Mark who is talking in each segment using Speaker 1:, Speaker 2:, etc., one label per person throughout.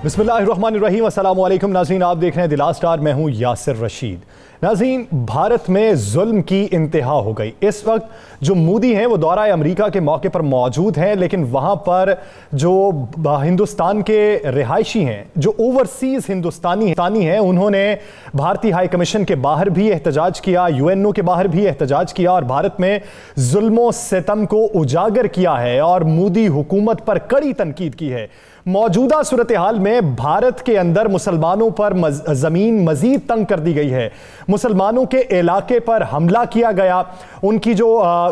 Speaker 1: बिस्मिल्लाहिर्रहमानिर्रहीम, अस्सलाम वालेकुम नाज़रीन, आप देख रहे हैं दिला स्टार। मैं हूं यासिर रशीद। नाज़रीन, भारत में जुल्म की इंतहा हो गई। इस वक्त जो मोदी हैं वो दौरा अमेरिका के मौके पर मौजूद हैं, लेकिन वहां पर जो हिंदुस्तान के रिहायशी हैं, जो ओवरसीज़ हिंदुस्तानी हैं, उन्होंने भारतीय हाई कमीशन के बाहर भी एहतजाज किया, यूएनओ के बाहर भी एहतजाज किया और भारत में जुल्मों सितम को उजागर किया है और मोदी हुकूमत पर कड़ी तनकीद की है। मौजूदा सूरत हाल में भारत के अंदर मुसलमानों पर जमीन मजीद तंग कर दी गई है। मुसलमानों के इलाके पर हमला किया गया, उनकी जो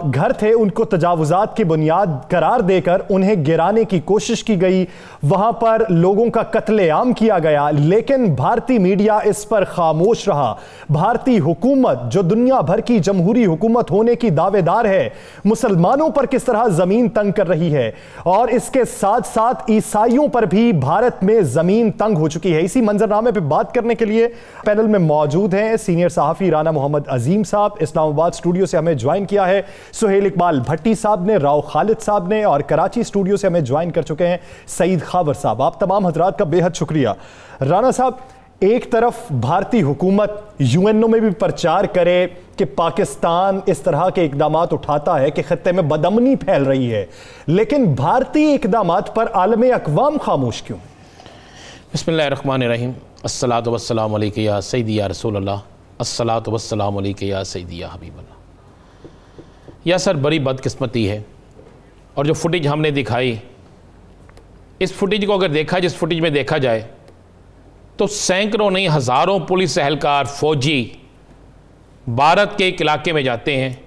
Speaker 1: घर थे उनको तजावुजात की बुनियाद करार देकर उन्हें गिराने की कोशिश की गई, वहां पर लोगों का कत्लेआम किया गया, लेकिन भारतीय मीडिया इस पर खामोश रहा। भारतीय हुकूमत जो दुनिया भर की जमहूरी हुकूमत होने की दावेदार है, मुसलमानों पर किस तरह जमीन तंग कर रही है और इसके साथ साथ ईसाइयों पर भी भारत में जमीन तंग हो चुकी है। इसी मंजरनामे पे बात करने के लिए पैनल में मौजूद हैं सीनियर सहाफी राना मोहम्मद अजीम साहब। इस्लामाबाद स्टूडियो से हमें ज्वाइन किया है सुहेल इकबाल भट्टी साहब ने, राव खालिद साहब ने, और कराची स्टूडियो से हमें ज्वाइन कर चुके हैं सईद खावर साहब। आप तमाम हजरात का बेहद शुक्रिया। राना साहब, एक तरफ भारतीय हुकूमत यूएनओ में भी प्रचार करे कि पाकिस्तान इस तरह के इकदामात उठाता है कि खत्ते में बदअमनी फैल रही है, लेकिन भारतीय इकदामात पर आलम अक़वाम खामोश क्यों?
Speaker 2: बिस्मिल्लाहिर्रहमानिर्रहीम, अस्सलातु वस्सलामु अलैका या सय्यदी या रसूल अल्लाह, अस्सलातु वस्सलामु अलैका या सय्यदी या हबीब अल्लाह। या सर, बड़ी बदकिस्मती है और जो फुटेज हमने दिखाई, इस फुटेज को अगर देखा, जिस फुटेज में देखा जाए तो सैकड़ों नहीं हज़ारों पुलिस एहलकार, फौजी भारत के एक इलाके में जाते हैं।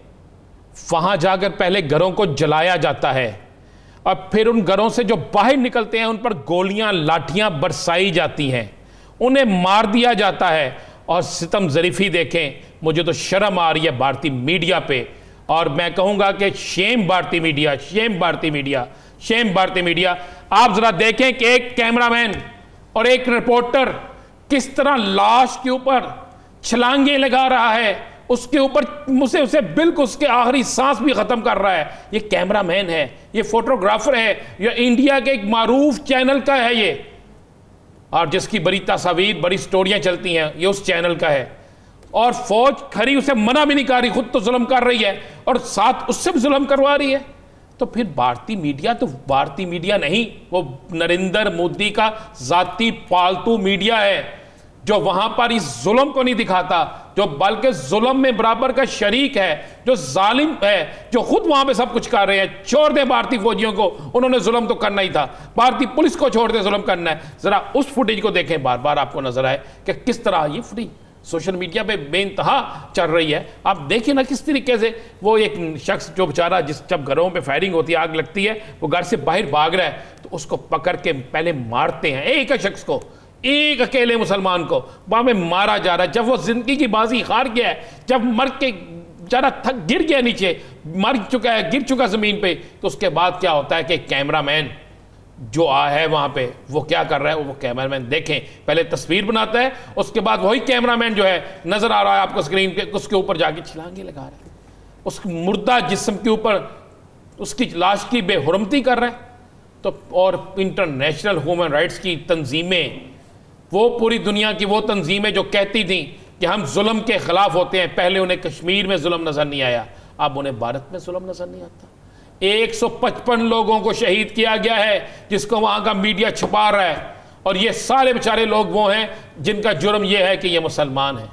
Speaker 2: वहाँ जाकर पहले घरों को जलाया जाता है और फिर उन घरों से जो बाहर निकलते हैं उन पर गोलियां, लाठियां बरसाई जाती हैं, उन्हें मार दिया जाता है। और सितम ज़रीफ़ी देखें, मुझे तो शर्म आ रही है भारतीय मीडिया पे, और मैं कहूँगा कि शेम भारतीय मीडिया, शेम भारतीय मीडिया, शेम भारतीय मीडिया। आप ज़रा देखें कि एक कैमरामैन और एक रिपोर्टर किस तरह लाश के ऊपर छलांगे लगा रहा है, उसके ऊपर उसे बिल्कुल उसके आखिरी सांस भी ख़त्म कर रहा है। ये कैमरामैन है, ये फोटोग्राफर है, ये इंडिया के एक मारूफ चैनल का है ये, और जिसकी बड़ी तस्वीर, बड़ी स्टोरियां चलती हैं, ये उस चैनल का है। और फौज खड़ी उसे मना भी नहीं कर रही, खुद तो जुल्म कर रही है और साथ उससे भी जुल्म करवा रही है। तो फिर भारतीय मीडिया तो भारतीय मीडिया नहीं, वो नरेंद्र मोदी का जाती पालतू मीडिया है, जो वहां पर इस जुल्म को नहीं दिखाता, जो बल्कि जुल्म में बराबर का शरीक है, जो जालिम है, जो खुद वहां पे सब कुछ कर रहे हैं। छोड़ दे भारतीय फौजियों को, उन्होंने जुल्म तो करना ही था, भारतीय पुलिस को छोड़ दे, जुल्म करना है। जरा उस फुटेज को देखें, बार बार आपको नजर आए कि किस तरह ये फुटेज सोशल मीडिया पे बेइंतहा चल रही है। आप देखिए ना किस तरीके से वो एक शख्स जो बेचारा, जब घरों पे फायरिंग होती है, आग लगती है, वो घर से बाहर भाग रहा है, तो उसको पकड़ के पहले मारते हैं, एक शख्स को, एक अकेले मुसलमान को वहां में मारा जा रहा है। जब वो जिंदगी की बाजी हार गया है, जब मर के बेचारा थक गिर गया नीचे, मर चुका है, गिर चुका जमीन पे, तो उसके बाद क्या होता है कि कैमरामैन जो है वहां पे, वो क्या कर रहा है, वो कैमरामैन देखें, पहले तस्वीर बनाता है, उसके बाद वही कैमरामैन जो है नजर आ रहा है आपको स्क्रीन पे, उसके ऊपर जाके छलांगे लगा रहा है, उस मुर्दा जिस्म के ऊपर उसकी लाश की बेहुरमती कर रहा है। तो और इंटरनेशनल ह्यूमन राइट्स की तंजीमें, वो पूरी दुनिया की वो तंजीमें जो कहती थी कि हम जुल्म के खिलाफ होते हैं, पहले उन्हें कश्मीर में जुल्म नजर नहीं आया, अब उन्हें भारत में जुल्म नजर नहीं आता। 155 लोगों को शहीद किया गया है, जिसको वहां का मीडिया छुपा रहा है, और ये सारे बेचारे लोग वो हैं जिनका जुर्म ये है कि ये मुसलमान हैं।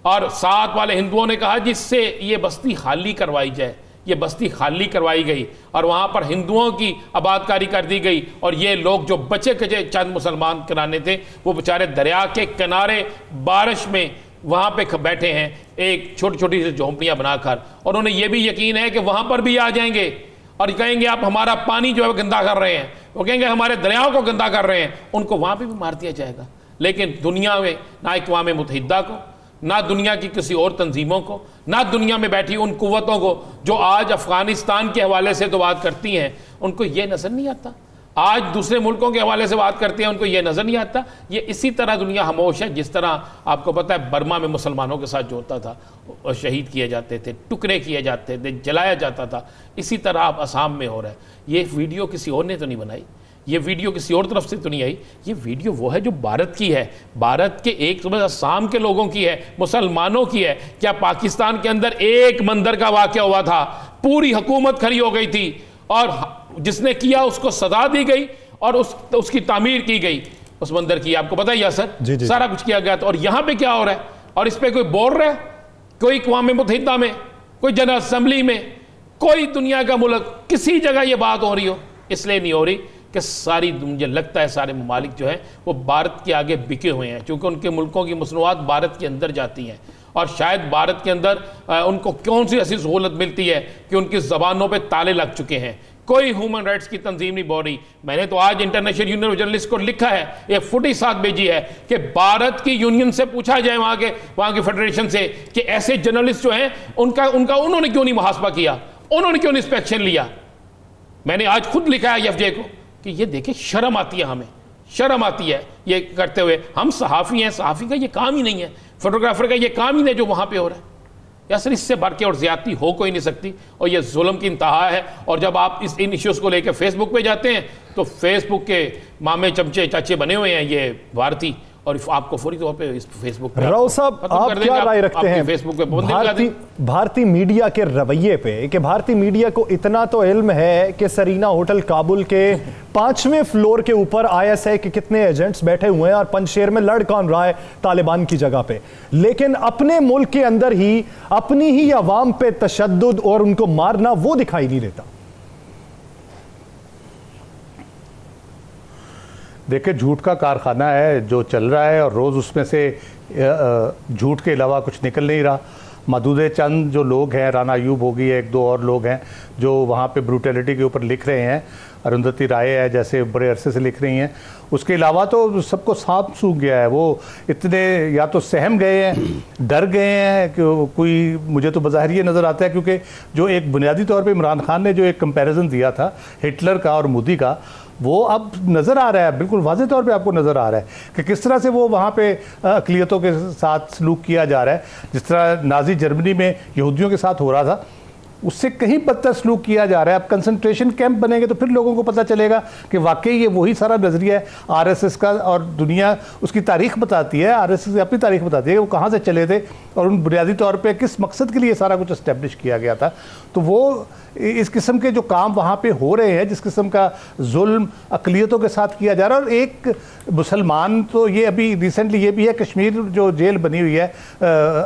Speaker 2: और साथ वाले हिंदुओं ने कहा जिससे ये बस्ती खाली करवाई जाए, ये बस्ती खाली करवाई गई और वहां पर हिंदुओं की आबादकारी कर दी गई, और ये लोग जो बचे कचे चंद मुसलमान कराने थे, वो बेचारे दरिया के किनारे बारिश में वहां पे बैठे हैं, एक छोटी छोटी सी झोंपड़ियां बनाकर, और उन्हें यह भी यकीन है कि वहां पर भी आ जाएंगे और कहेंगे आप हमारा पानी जो है गंदा कर रहे हैं, वो कहेंगे हमारे दरियाओं को गंदा कर रहे हैं, उनको वहां पे भी मार दिया जाएगा। लेकिन दुनिया में ना अक़वाम मुत्तहिदा को, ना दुनिया की किसी और तंजीमों को, ना दुनिया में बैठी उन कुव्वतों को जो आज अफगानिस्तान के हवाले से तो बात करती हैं, उनको ये नजर नहीं आता। आज दूसरे मुल्कों के हवाले से बात करते हैं, उनको ये नजर नहीं आता। ये इसी तरह दुनिया खामोश है, जिस तरह आपको पता है बर्मा में मुसलमानों के साथ जो होता था, और शहीद किए जाते थे, टुकड़े किए जाते थे, जलाया जाता था, इसी तरह अब असम में हो रहा है। ये वीडियो किसी और ने तो नहीं बनाई, ये वीडियो किसी और तरफ से तो नहीं आई, ये वीडियो वो है जो भारत की है, भारत के एक असम के लोगों की है, मुसलमानों की है। क्या पाकिस्तान के अंदर एक मंदिर का वाकया हुआ था, पूरी हुकूमत खड़ी हो गई थी और जिसने किया उसको सजा दी गई और उसकी तामीर की गई उस मंदिर की, आपको पता है यासर?
Speaker 1: जी जी।
Speaker 2: सारा कुछ किया गया था। और यहां पे क्या हो रहा है और इस पे कोई बोल रहा है? कोई अक़वाम मुत्तहिदा में, कोई जनरल असेंबली में, कोई दुनिया का मुल्क किसी जगह ये बात हो रही हो? इसलिए नहीं हो रही कि सारी, मुझे लगता है सारे ममालिक जो हैं वो भारत के आगे बिके हुए हैं, क्योंकि उनके मुल्कों की मसनूआत भारत के अंदर जाती हैं और शायद भारत के अंदर उनको कौन सी ऐसी सहूलत मिलती है कि उनकी ज़बानों पे ताले लग चुके हैं। कोई ह्यूमन राइट्स की तंजीम नहीं बोल रही। मैंने तो आज इंटरनेशनल यूनियन ऑफ जर्नलिस्ट को लिखा है, एक फुटी साथ भेजी है कि भारत की यूनियन से पूछा जाए, वहाँ के फेडरेशन से, कि ऐसे जर्नलिस्ट जो हैं उनका उन्होंने क्यों नहीं मुहासबा किया, उन्होंने क्यों नहीं इंस्पेक्शन लिया। मैंने आज खुद लिखा है एफजे को कि ये देखिए शर्म आती है, हमें शर्म आती है ये करते हुए। हम सहाफ़ी हैं, सहाफ़ी का ये काम ही नहीं है, फोटोग्राफर का ये काम ही नहीं जो वहाँ पे हो रहा है। या सर इससे बढ़ के और ज़्यादती हो कोई नहीं सकती और ये जुल्म की इंतहा है। और जब आप इन इश्यूज़ को लेकर फेसबुक पे जाते हैं तो फेसबुक के मामे चमचे चाचे बने हुए हैं ये भारतीय, और आपको फौरी तौर पे इस फेसबुक पे
Speaker 1: राव साहब आप क्या राय रखते हैं
Speaker 2: फेसबुक पे
Speaker 1: भारतीय मीडिया के रवैये पे, कि भारतीय मीडिया को इतना तो इल्म है कि सरीना होटल काबुल के 5वें फ्लोर के ऊपर ISI के कितने एजेंट्स बैठे हुए हैं और पंजशेर में लड़ कौन रहा है तालिबान की जगह पे, लेकिन अपने मुल्क के अंदर ही अपनी ही अवाम पे तशद्दुद और उनको मारना वो दिखाई नहीं देता।
Speaker 3: देखिए, झूठ का कारखाना है जो चल रहा है और रोज़ उसमें से झूठ के अलावा कुछ निकल नहीं रहा। मदूदे चंद जो लोग हैं, राना अयूब होगी, एक दो और लोग हैं जो वहाँ पे ब्रूटैलिटी के ऊपर लिख रहे हैं, अरुंधति राय है जैसे बड़े अरसे से लिख रही हैं। उसके अलावा तो सबको सांप सूख गया है, वो इतने या तो सहम गए हैं, डर गए हैं कि कोई, मुझे तो बज़ाहिर ये नज़र आता है क्योंकि जो एक बुनियादी तौर पे इमरान खान ने जो एक कंपैरिजन दिया था हिटलर का और मोदी का, वो अब नज़र आ रहा है, बिल्कुल वाज़ेह तौर पे आपको नज़र आ रहा है कि किस तरह से वो वहाँ पे अक़लियतों के साथ सलूक किया जा रहा है। जिस तरह नाज़ी जर्मनी में यहूदियों के साथ हो रहा था, उससे कहीं बदतर सलूक किया जा रहा है। अब कंसंट्रेशन कैंप बनेंगे तो फिर लोगों को पता चलेगा कि वाकई ये वही सारा नज़रिया है आरएसएस का, और दुनिया उसकी तारीख बताती है, आरएसएस अपनी तारीख बताती है कि वो कहाँ से चले थे और उन बुनियादी तौर पे किस मकसद के लिए सारा कुछ इस्टेब्लिश किया गया था। तो वो इस किस्म के जो काम वहाँ पे हो रहे हैं, जिस किस्म का जुल्म अक़लियतों के साथ किया जा रहा है, और एक मुसलमान तो ये अभी रिसेंटली ये भी है, कश्मीर जो जेल बनी हुई है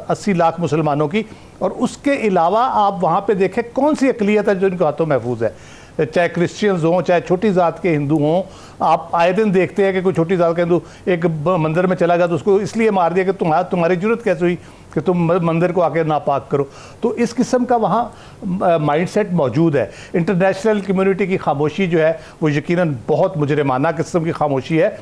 Speaker 3: 80 लाख मुसलमानों की, और उसके अलावा आप वहाँ पे देखें कौन सी अक़लियत है जो इनके हाथों महफूज है, चाहे क्रिश्चियंस हों चाहे छोटी ज़ात के हिंदू हों। आप आए दिन देखते हैं कि कोई छोटी ज़ात का हिंदू एक मंदिर में चला गया तो उसको इसलिए मार दिया कि तुम्हारी जरूरत कैसे हुई कि तुम मंदिर को आके नापाक करो। तो इस किस्म का वहाँ माइंडसेट मौजूद है। इंटरनेशनल कम्युनिटी की खामोशी जो है वो यकीनन बहुत मुजरिमाना किस्म की खामोशी है।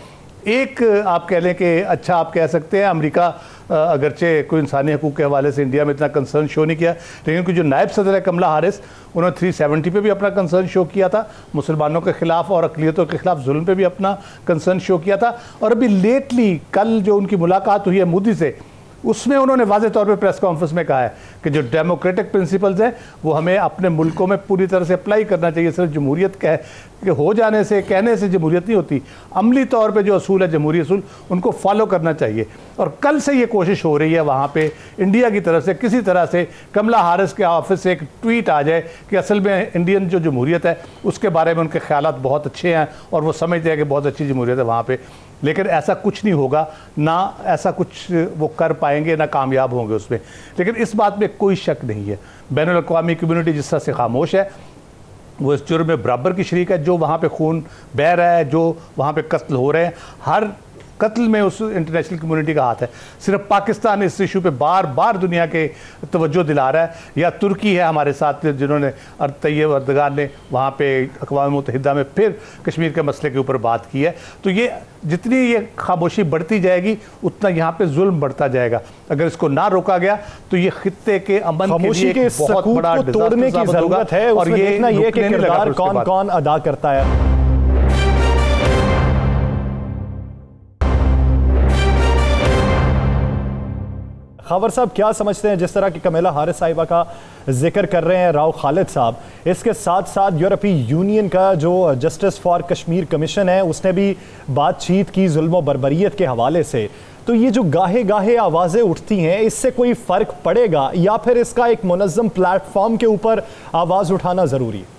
Speaker 3: एक आप कह लें कि अच्छा आप कह सकते हैं अमेरिका अगरचे कोई इंसानी हकूक़ के हवाले से इंडिया में इतना कंसर्न शो नहीं किया, लेकिन उनकी जो नायब सदर है कमला हारिस, उन्होंने 370 पे भी अपना कंसर्न शो किया था, मुसलमानों के ख़िलाफ़ और अक़लियतों के ख़िलाफ़ जुल्म पे भी अपना कंसर्न शो किया था। और अभी लेटली कल जो उनकी मुलाकात हुई है मोदी से, उसमें उन्होंने वाज़ेह तौर पे प्रेस कॉन्फ्रेंस में कहा है कि जो डेमोक्रेटिक प्रिंसिपल्स हैं वो हमें अपने मुल्कों में पूरी तरह से अप्लाई करना चाहिए। सिर्फ जमहूरियत के हो जाने से, कहने से जमहूरियत नहीं होती, अमली तौर पे जो असूल है जमहूरी असूल उनको फॉलो करना चाहिए। और कल से ये कोशिश हो रही है वहाँ पे इंडिया की तरफ से किसी तरह से कमला हारिस के ऑफिस से एक ट्वीट आ जाए कि असल में इंडियन जो जमहूरियत है उसके बारे में उनके ख्यालात बहुत अच्छे हैं और वो समझते हैं कि बहुत अच्छी जमहूरियत है वहाँ पे। लेकिन ऐसा कुछ नहीं होगा, ना ऐसा कुछ वो कर पाएंगे, ना कामयाब होंगे उसमें। लेकिन इस बात में कोई शक नहीं है, बैनुल अक़वामी कम्युनिटी जिस तरह से खामोश है वो इस जुर्म में बराबर की शरीक है। जो वहाँ पे खून बह रहा है, जो वहाँ पे कत्ल हो रहे हैं, हर कत्ल में उस इंटरनेशनल कम्युनिटी का हाथ है। सिर्फ पाकिस्तान इस इशू पे बार बार दुनिया के तवज्जो दिला रहा है, या तुर्की है हमारे साथ जिन्होंने तैयब अर्दगान ने वहाँ पे अक़वाम मुत्तहिदा में फिर कश्मीर के मसले के ऊपर बात की है। तो ये जितनी ये खामोशी बढ़ती जाएगी उतना यहाँ पे जुल्म बढ़ता जाएगा। अगर इसको ना रोका गया तो ये खित्ते के अमन के लिए एक बहुत बड़ा
Speaker 1: तोड़ने की जरूरत है। और ये देखना ये कि किरदार कौन कौन अदा करता है। खबर साहब क्या समझते हैं, जिस तरह की कमला हारिस साहिबा का जिक्र कर रहे हैं राव खालिद साहब, इसके साथ साथ यूरोपीय यूनियन का जो जस्टिस फॉर कश्मीर कमीशन है उसने भी बातचीत की जुल्म बर्बरियत के हवाले से, तो ये जो गाहे गाहे आवाज़ें उठती हैं इससे कोई फ़र्क पड़ेगा या फिर इसका एक मुनज़्ज़म प्लेटफॉर्म के ऊपर आवाज़ उठाना ज़रूरी है?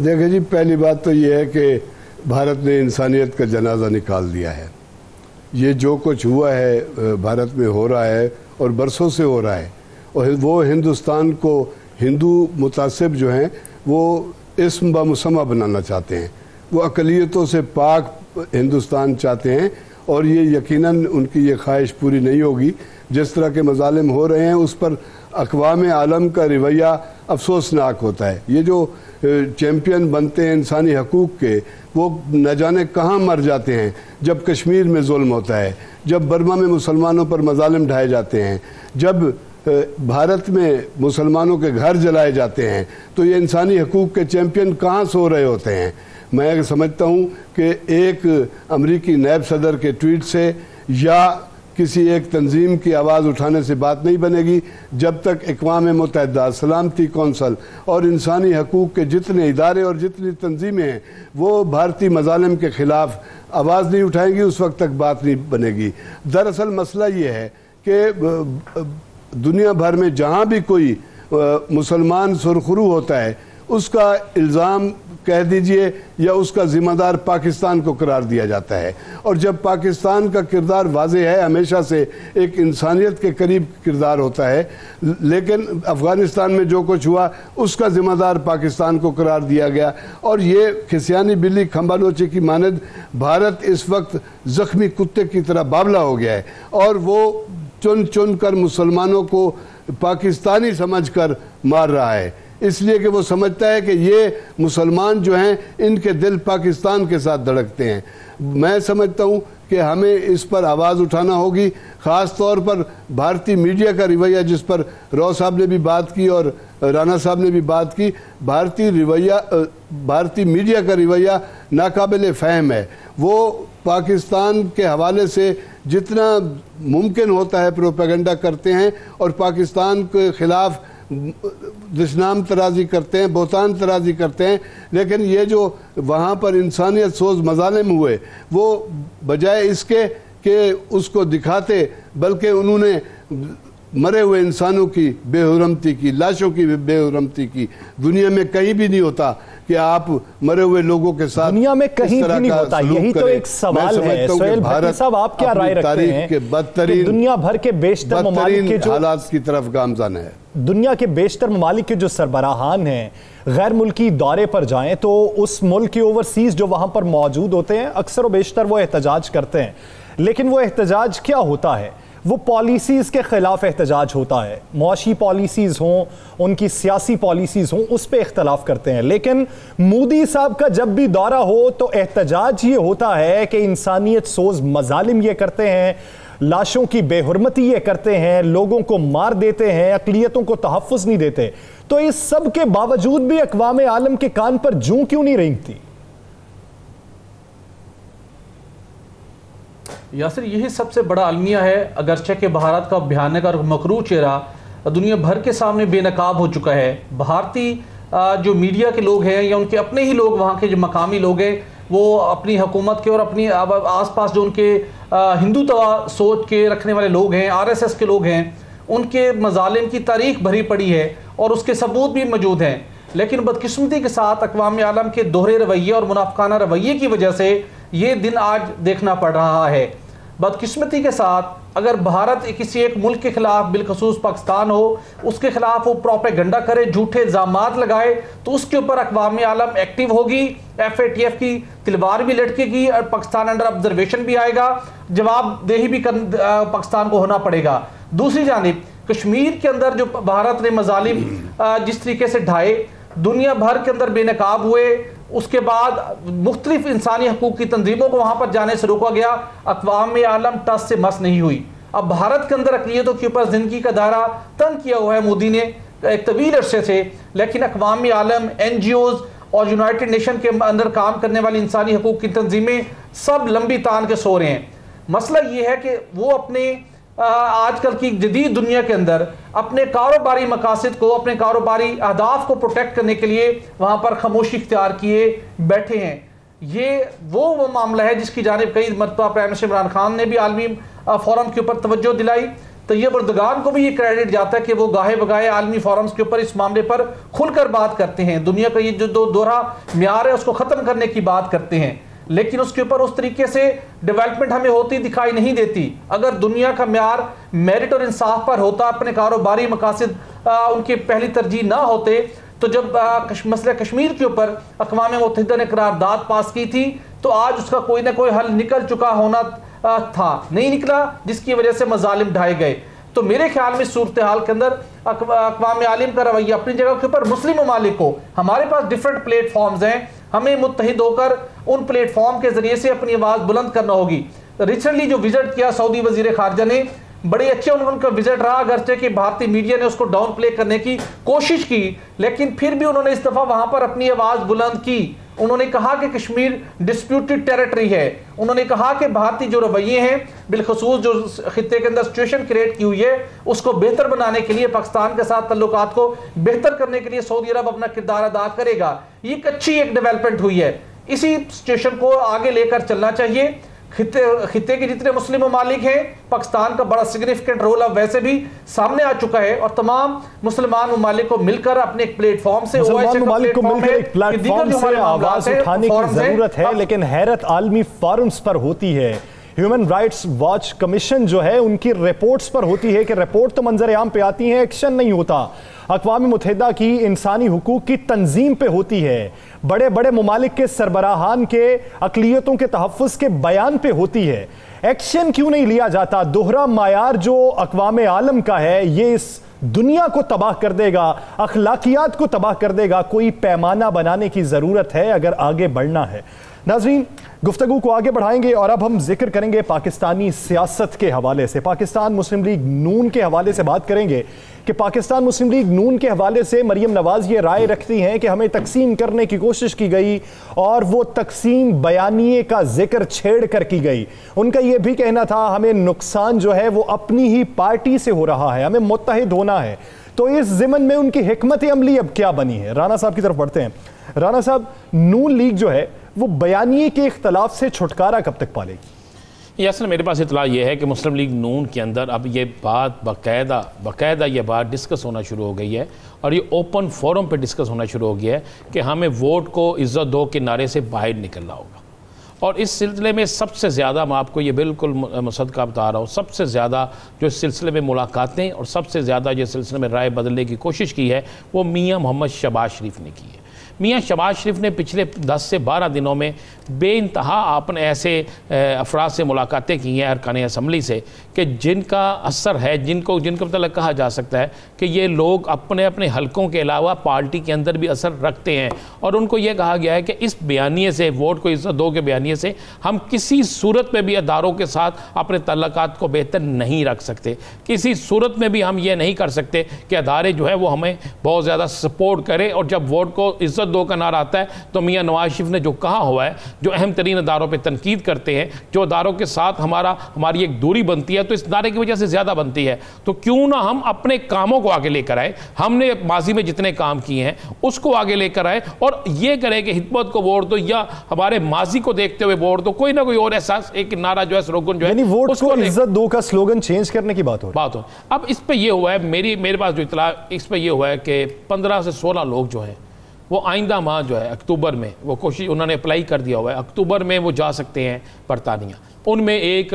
Speaker 4: देखिए जी, पहली बात तो ये है कि भारत ने इंसानियत का जनाजा निकाल दिया है। ये जो कुछ हुआ है भारत में हो रहा है और बरसों से हो रहा है, और वो हिंदुस्तान को हिंदू मुतासिब जो हैं वो इस्म ब मुसम्मा बनाना चाहते हैं। वो अक़लियतों से पाक हिंदुस्तान चाहते हैं और ये यकीनन उनकी ये ख्वाहिश पूरी नहीं होगी। जिस तरह के मज़ालिम हो रहे हैं उस पर अक़वाम आलम का रवैया अफसोसनाक होता है। ये जो चैम्पियन बनते हैं इंसानी हकूक़ के, वो न जाने कहाँ मर जाते हैं जब कश्मीर में जुल्म होता है, जब बर्मा में मुसलमानों पर मज़ालिम ढाए जाते हैं, जब भारत में मुसलमानों के घर जलाए जाते हैं, तो ये इंसानी हकूक़ के चैम्पियन कहाँ सो रहे होते हैं। मैं समझता हूँ कि एक अमरीकी नायब सदर के ट्वीट से या किसी एक तंजीम की आवाज़ उठाने से बात नहीं बनेगी जब तक अक़वाम मुत्तहिदा, सलामती कौंसल और इंसानी हकूक़ के जितने इदारे और जितनी तंजीमें हैं वो भारतीय मज़ालिम के ख़िलाफ़ आवाज़ नहीं उठाएंगी, उस वक्त तक बात नहीं बनेगी। दरअसल मसला ये है कि दुनिया भर में जहाँ भी कोई मुसलमान सुरखरू होता है उसका इल्ज़ाम कह दीजिए या उसका ज़िम्मेदार पाकिस्तान को करार दिया जाता है। और जब पाकिस्तान का किरदार वाज़ेह है, हमेशा से एक इंसानियत के करीब किरदार होता है, लेकिन अफ़गानिस्तान में जो कुछ हुआ उसका ज़िम्मेदार पाकिस्तान को करार दिया गया। और ये खिसियानी बिल्ली खंबा नोचे की मानद भारत इस वक्त ज़ख्मी कुत्ते की तरह बावला हो गया है और वो चुन चुन कर मुसलमानों को पाकिस्तानी समझकर मार रहा है, इसलिए कि वो समझता है कि ये मुसलमान जो हैं इनके दिल पाकिस्तान के साथ धड़कते हैं। मैं समझता हूँ कि हमें इस पर आवाज़ उठाना होगी, ख़ास तौर पर भारतीय मीडिया का रवैया, जिस पर राव साहब ने भी बात की और राना साहब ने भी बात की। भारतीय मीडिया का रवैया नाकाबिल फ़हम है। वो पाकिस्तान के हवाले से जितना मुमकिन होता है प्रोपेगेंडा करते हैं और पाकिस्तान के ख़िलाफ़ दुश्मन तराजी करते हैं, बोतान तराजी करते हैं, लेकिन ये जो वहाँ पर इंसानियत सोज मज़ालिम हुए वो बजाय इसके कि उसको दिखाते, बल्कि उन्होंने मरे हुए इंसानों की बेहुरमती की, लाशों की बेहुरमती की। दुनिया में कहीं भी नहीं होता कि आप मरे हुए लोगों के साथ,
Speaker 1: दुनिया में कहीं भी नहीं होता। यही तो एक सवाल है सोहेल भट्टी साहब, आप क्या राय रखते हैं
Speaker 4: के बदतरीन
Speaker 1: दुनिया भर के बेशतर ममालिक के जो
Speaker 4: हालात की तरफ गामज़न है,
Speaker 1: दुनिया के बेशतर ममालिक के जो सरबराहान हैं गैर मुल्की दौरे पर जाएं तो उस मुल्क के ओवरसीज जो वहां पर मौजूद होते हैं अक्सर व बेशतर वो एहतजाज करते हैं, लेकिन वो एहतजाज क्या होता है? वो पॉलिसीज़ के ख़िलाफ़ एहतजाज होता है। मुआशी पॉलिसीज़ हों, उनकी सियासी पॉलिसीज़ हों, उस पर इख्तलाफ करते हैं। लेकिन मोदी साहब का जब भी दौरा हो तो एहतजाज ये होता है कि इंसानियत सोज मज़ालिम ये करते हैं, लाशों की बेहुरमती ये करते हैं, लोगों को मार देते हैं, अक़लियतों को तहफ़्फ़ुज़ नहीं देते। तो इस सब के बावजूद भी अक़वाम आलम के कान पर जूं क्यों नहीं रेंगती?
Speaker 5: यासिर, यही सबसे बड़ा अलमिया है। अगरचे के भारत का भयानक और मकरू चेहरा दुनिया भर के सामने बेनकाब हो चुका है। भारतीय जो मीडिया के लोग हैं या उनके अपने ही लोग, वहाँ के जो मकामी लोग हैं, वो अपनी हुकूमत के और अपनी आसपास जो उनके हिंदुत्व सोच के रखने वाले लोग हैं, RSS के लोग हैं, उनके मज़ालिम की तारीख भरी पड़ी है और उसके सबूत भी मौजूद हैं। लेकिन बदकिस्मती के साथ अक़वाम आलम के दोहरे रवैये और मुनाफिकाना रवैये की वजह से ये दिन आज देखना पड़ रहा है। बदकिस्मती के साथ अगर भारत किसी एक मुल्क के खिलाफ, बिलखसूस पाकिस्तान हो, उसके खिलाफ वो प्रोपेगेंडा करे, झूठे इल्ज़ामात लगाए, तो उसके ऊपर अक़वाम आलम एक्टिव होगी, FATF की तलवार भी लटकेगी और पाकिस्तान अंडर ऑब्जर्वेशन भी आएगा, जवाबदेही भी पाकिस्तान को होना पड़ेगा। दूसरी जानिब कश्मीर के अंदर जो भारत ने मज़ालिम जिस तरीके से ढाए, दुनिया भर के अंदर बेनकाब हुए, उसके बाद मुख्तलिफ इंसानी हकूक़ की तंजीमों को वहाँ पर जाने से रोका गया, अक़वाम आलम टस से मस नहीं हुई। अब भारत के अंदर अक़लियतों के ऊपर ज़िंदगी का दायरा तंग किया हुआ है मोदी ने एक तवील अरसे से, लेकिन अक़वाम आलम, NGOs और यूनाइटेड नेशन के अंदर काम करने वाली इंसानी हकूक की तंजीमें सब लंबी तान के सो रहे हैं। मसला ये है कि वो अपने आजकल की जदीद दुनिया के अंदर अपने कारोबारी मकासद को, अपने कारोबारी अहदाफ को प्रोटेक्ट करने के लिए वहां पर खामोशी इख्तियार किए बैठे हैं। ये वो मामला है जिसकी जानिब कई मरतबा प्राइम मिनिस्टर इमरान खान ने भी आलमी फोरम के ऊपर तवज्जो दिलाई। तैयब अर्दगान को भी ये क्रेडिट जाता है कि वो गाहे बगाहे आलमी फोरम्स के ऊपर इस मामले पर खुलकर बात करते हैं, दुनिया का ये जो दोहरा म्यार है उसको ख़त्म करने की बात करते हैं, लेकिन उसके ऊपर उस तरीके से डेवलपमेंट हमें होती दिखाई नहीं देती। अगर दुनिया का म्यार मेरिट और इंसाफ पर होता, अपने कारोबारी मकासद उनकी पहली तरजीह ना होते, तो जब मसला कश्मीर के ऊपर अक़वाम मुत्तहिदा ने करारदाद पास की थी तो आज उसका कोई ना कोई हल निकल चुका होना था, नहीं निकला, जिसकी वजह से मजालिम ढाए गए। तो मेरे ख्याल में सूरत हाल के अंदर अक़वाम आलिम का रवैया अपनी जगह के ऊपर, मुस्लिम ममालिक को, हमारे पास डिफरेंट प्लेटफॉर्म्स हैं, हमें मुत्तहिद होकर उन प्लेटफॉर्म के जरिए से अपनी आवाज़ बुलंद करना होगी। रिसेंटली जो विजिट किया सऊदी वजीर खारजा ने, बड़े अच्छे उनका विजिट रहा, अगरचे कि भारतीय मीडिया ने उसको डाउन प्ले करने की कोशिश की, लेकिन फिर भी उन्होंने इस दफ़ा वहां पर अपनी आवाज़ बुलंद की। उन्होंने कहा कि कश्मीर डिस्प्यूटेड टेरिटरी है। उन्होंने कहा कि भारतीय जो रवैये हैं, बिलखसूस जो खित्ते के अंदर सिचुएशन क्रिएट की हुई है, उसको बेहतर बनाने के लिए, पाकिस्तान के साथ तल्लुकात को बेहतर करने के लिए सऊदी अरब अपना किरदार अदा करेगा। ये एक अच्छी एक डेवलपमेंट हुई है, इसी सिचुएशन को आगे लेकर चलना चाहिए। खित्ते के जितने मुस्लिम ममालिक हैं, पाकिस्तान का बड़ा सिग्निफिकेंट रोल अब वैसे भी सामने आ चुका है, और तमाम मुसलमान ममालिक को मिलकर अपने एक प्लेटफॉर्म से आवाज
Speaker 1: उठाने की जरूरत है। लेकिन हैरत आलमी फोरम्स पर होती है, ह्यूमन राइट्स वॉच कमीशन जो है उनकी रिपोर्ट्स पर होती है कि रिपोर्ट तो मंजर आम पे आती है, एक्शन नहीं होता। अक़वाम मुत्तहिदा की इंसानी हुकूक की तंजीम पे होती है, बड़े बड़े ममालिक के सरबराहान के अक़लियतों के तहफ़्फ़ुज़ के बयान पे होती है, एक्शन क्यों नहीं लिया जाता? दोहरा मायार जो अक़वाम आलम का है ये इस दुनिया को तबाह कर देगा, अखलाकियात को तबाह कर देगा। कोई पैमाना बनाने की ज़रूरत है अगर आगे बढ़ना है। नाज़रीन, गुफ्तगू को आगे बढ़ाएंगे और अब हम जिक्र करेंगे पाकिस्तानी सियासत के हवाले से, पाकिस्तान मुस्लिम लीग नून के हवाले से बात करेंगे कि पाकिस्तान मुस्लिम लीग नून के हवाले से मरियम नवाज ये राय रखती हैं कि हमें तकसीम करने की कोशिश की गई और वो तकसीम बयानिए का जिक्र छेड़ कर की गई। उनका ये भी कहना था हमें नुकसान जो है वो अपनी ही पार्टी से हो रहा है, हमें मुत्तहिद होना है। तो इस ज़िमन में उनकी हिकमत अमली अब क्या बनी है? राना साहब की तरफ बढ़ते हैं। राना साहब, नून लीग जो है वो बयानिए के इख्तलाफ से छुटकारा कब तक पालेगी?
Speaker 2: असल मेरे पास इतला ये है कि मुस्लिम लीग नून के अंदर अब ये बात बाकायदा ये बात डिस्कस होना शुरू हो गई है, और ये ओपन फोरम पे डिस्कस होना शुरू हो गया है कि हमें वोट को इज़्ज़त दो के नारे से बाहर निकलना होगा। और इस सिलसिले में सबसे ज़्यादा, मैं आपको ये बिल्कुल मुसद्दक़ा बता रहा हूँ, सबसे ज़्यादा जो इस सिलसिले में मुलाकातें और सबसे ज़्यादा जो सिलसिले में राय बदलने की कोशिश की है वो मियाँ मोहम्मद शहबाज शरीफ ने की है। मियाँ शहबाज शरीफ ने पिछले 10 से 12 दिनों में बेइंतहा आपने ऐसे अफराद से मुलाकातें की हैं अरकान असम्बली से कि जिनका असर है, जिनको मतलब कहा जा सकता है कि ये लोग अपने अपने हलकों के अलावा पार्टी के अंदर भी असर रखते हैं। और उनको ये कहा गया है कि इस बयानिए से, वोट को इज़्ज़त दो के बयानिए से हम किसी सूरत में भी अदारों के साथ अपने तल्लुकात को बेहतर नहीं रख सकते, किसी सूरत में भी हम ये नहीं कर सकते कि अदारे जो है वो हमें बहुत ज़्यादा सपोर्ट करें। और जब वोट को इज़्ज़त दो का नारा आता है तो मियाँ नवाज शरीफ ने जो कहा हुआ है, जो अहम तरीन अदारों पर तनकीद करते हैं, जो अदारों के साथ हमारी एक दूरी बनती है तो इस नारे की वजह से ज़्यादा बनती है, तो क्यों ना हम अपने कामों को आगे लेकर आए, हमने माजी में जितने काम किए हैं उसको आगे लेकर आए और ये करें कि हिकमत को वोट दो या हमारे माजी को देखते हुए वोट दो, कोई ना कोई और एहसास, एक नारा जो है, स्लोगन जो है,
Speaker 1: वोट को इज्जत दो का स्लोगन चेंज करने की बात हो।
Speaker 2: अब इस पे ये हुआ है, मेरे पास जो इतला इस पे ये हुआ है कि 15 से 16 लोग जो हैं वो आइंदा माह जो है अक्टूबर में वो कोशिश उन्होंने अप्लाई कर दिया हुआ है, अक्टूबर में वो जा सकते हैं बरतानिया। उनमें एक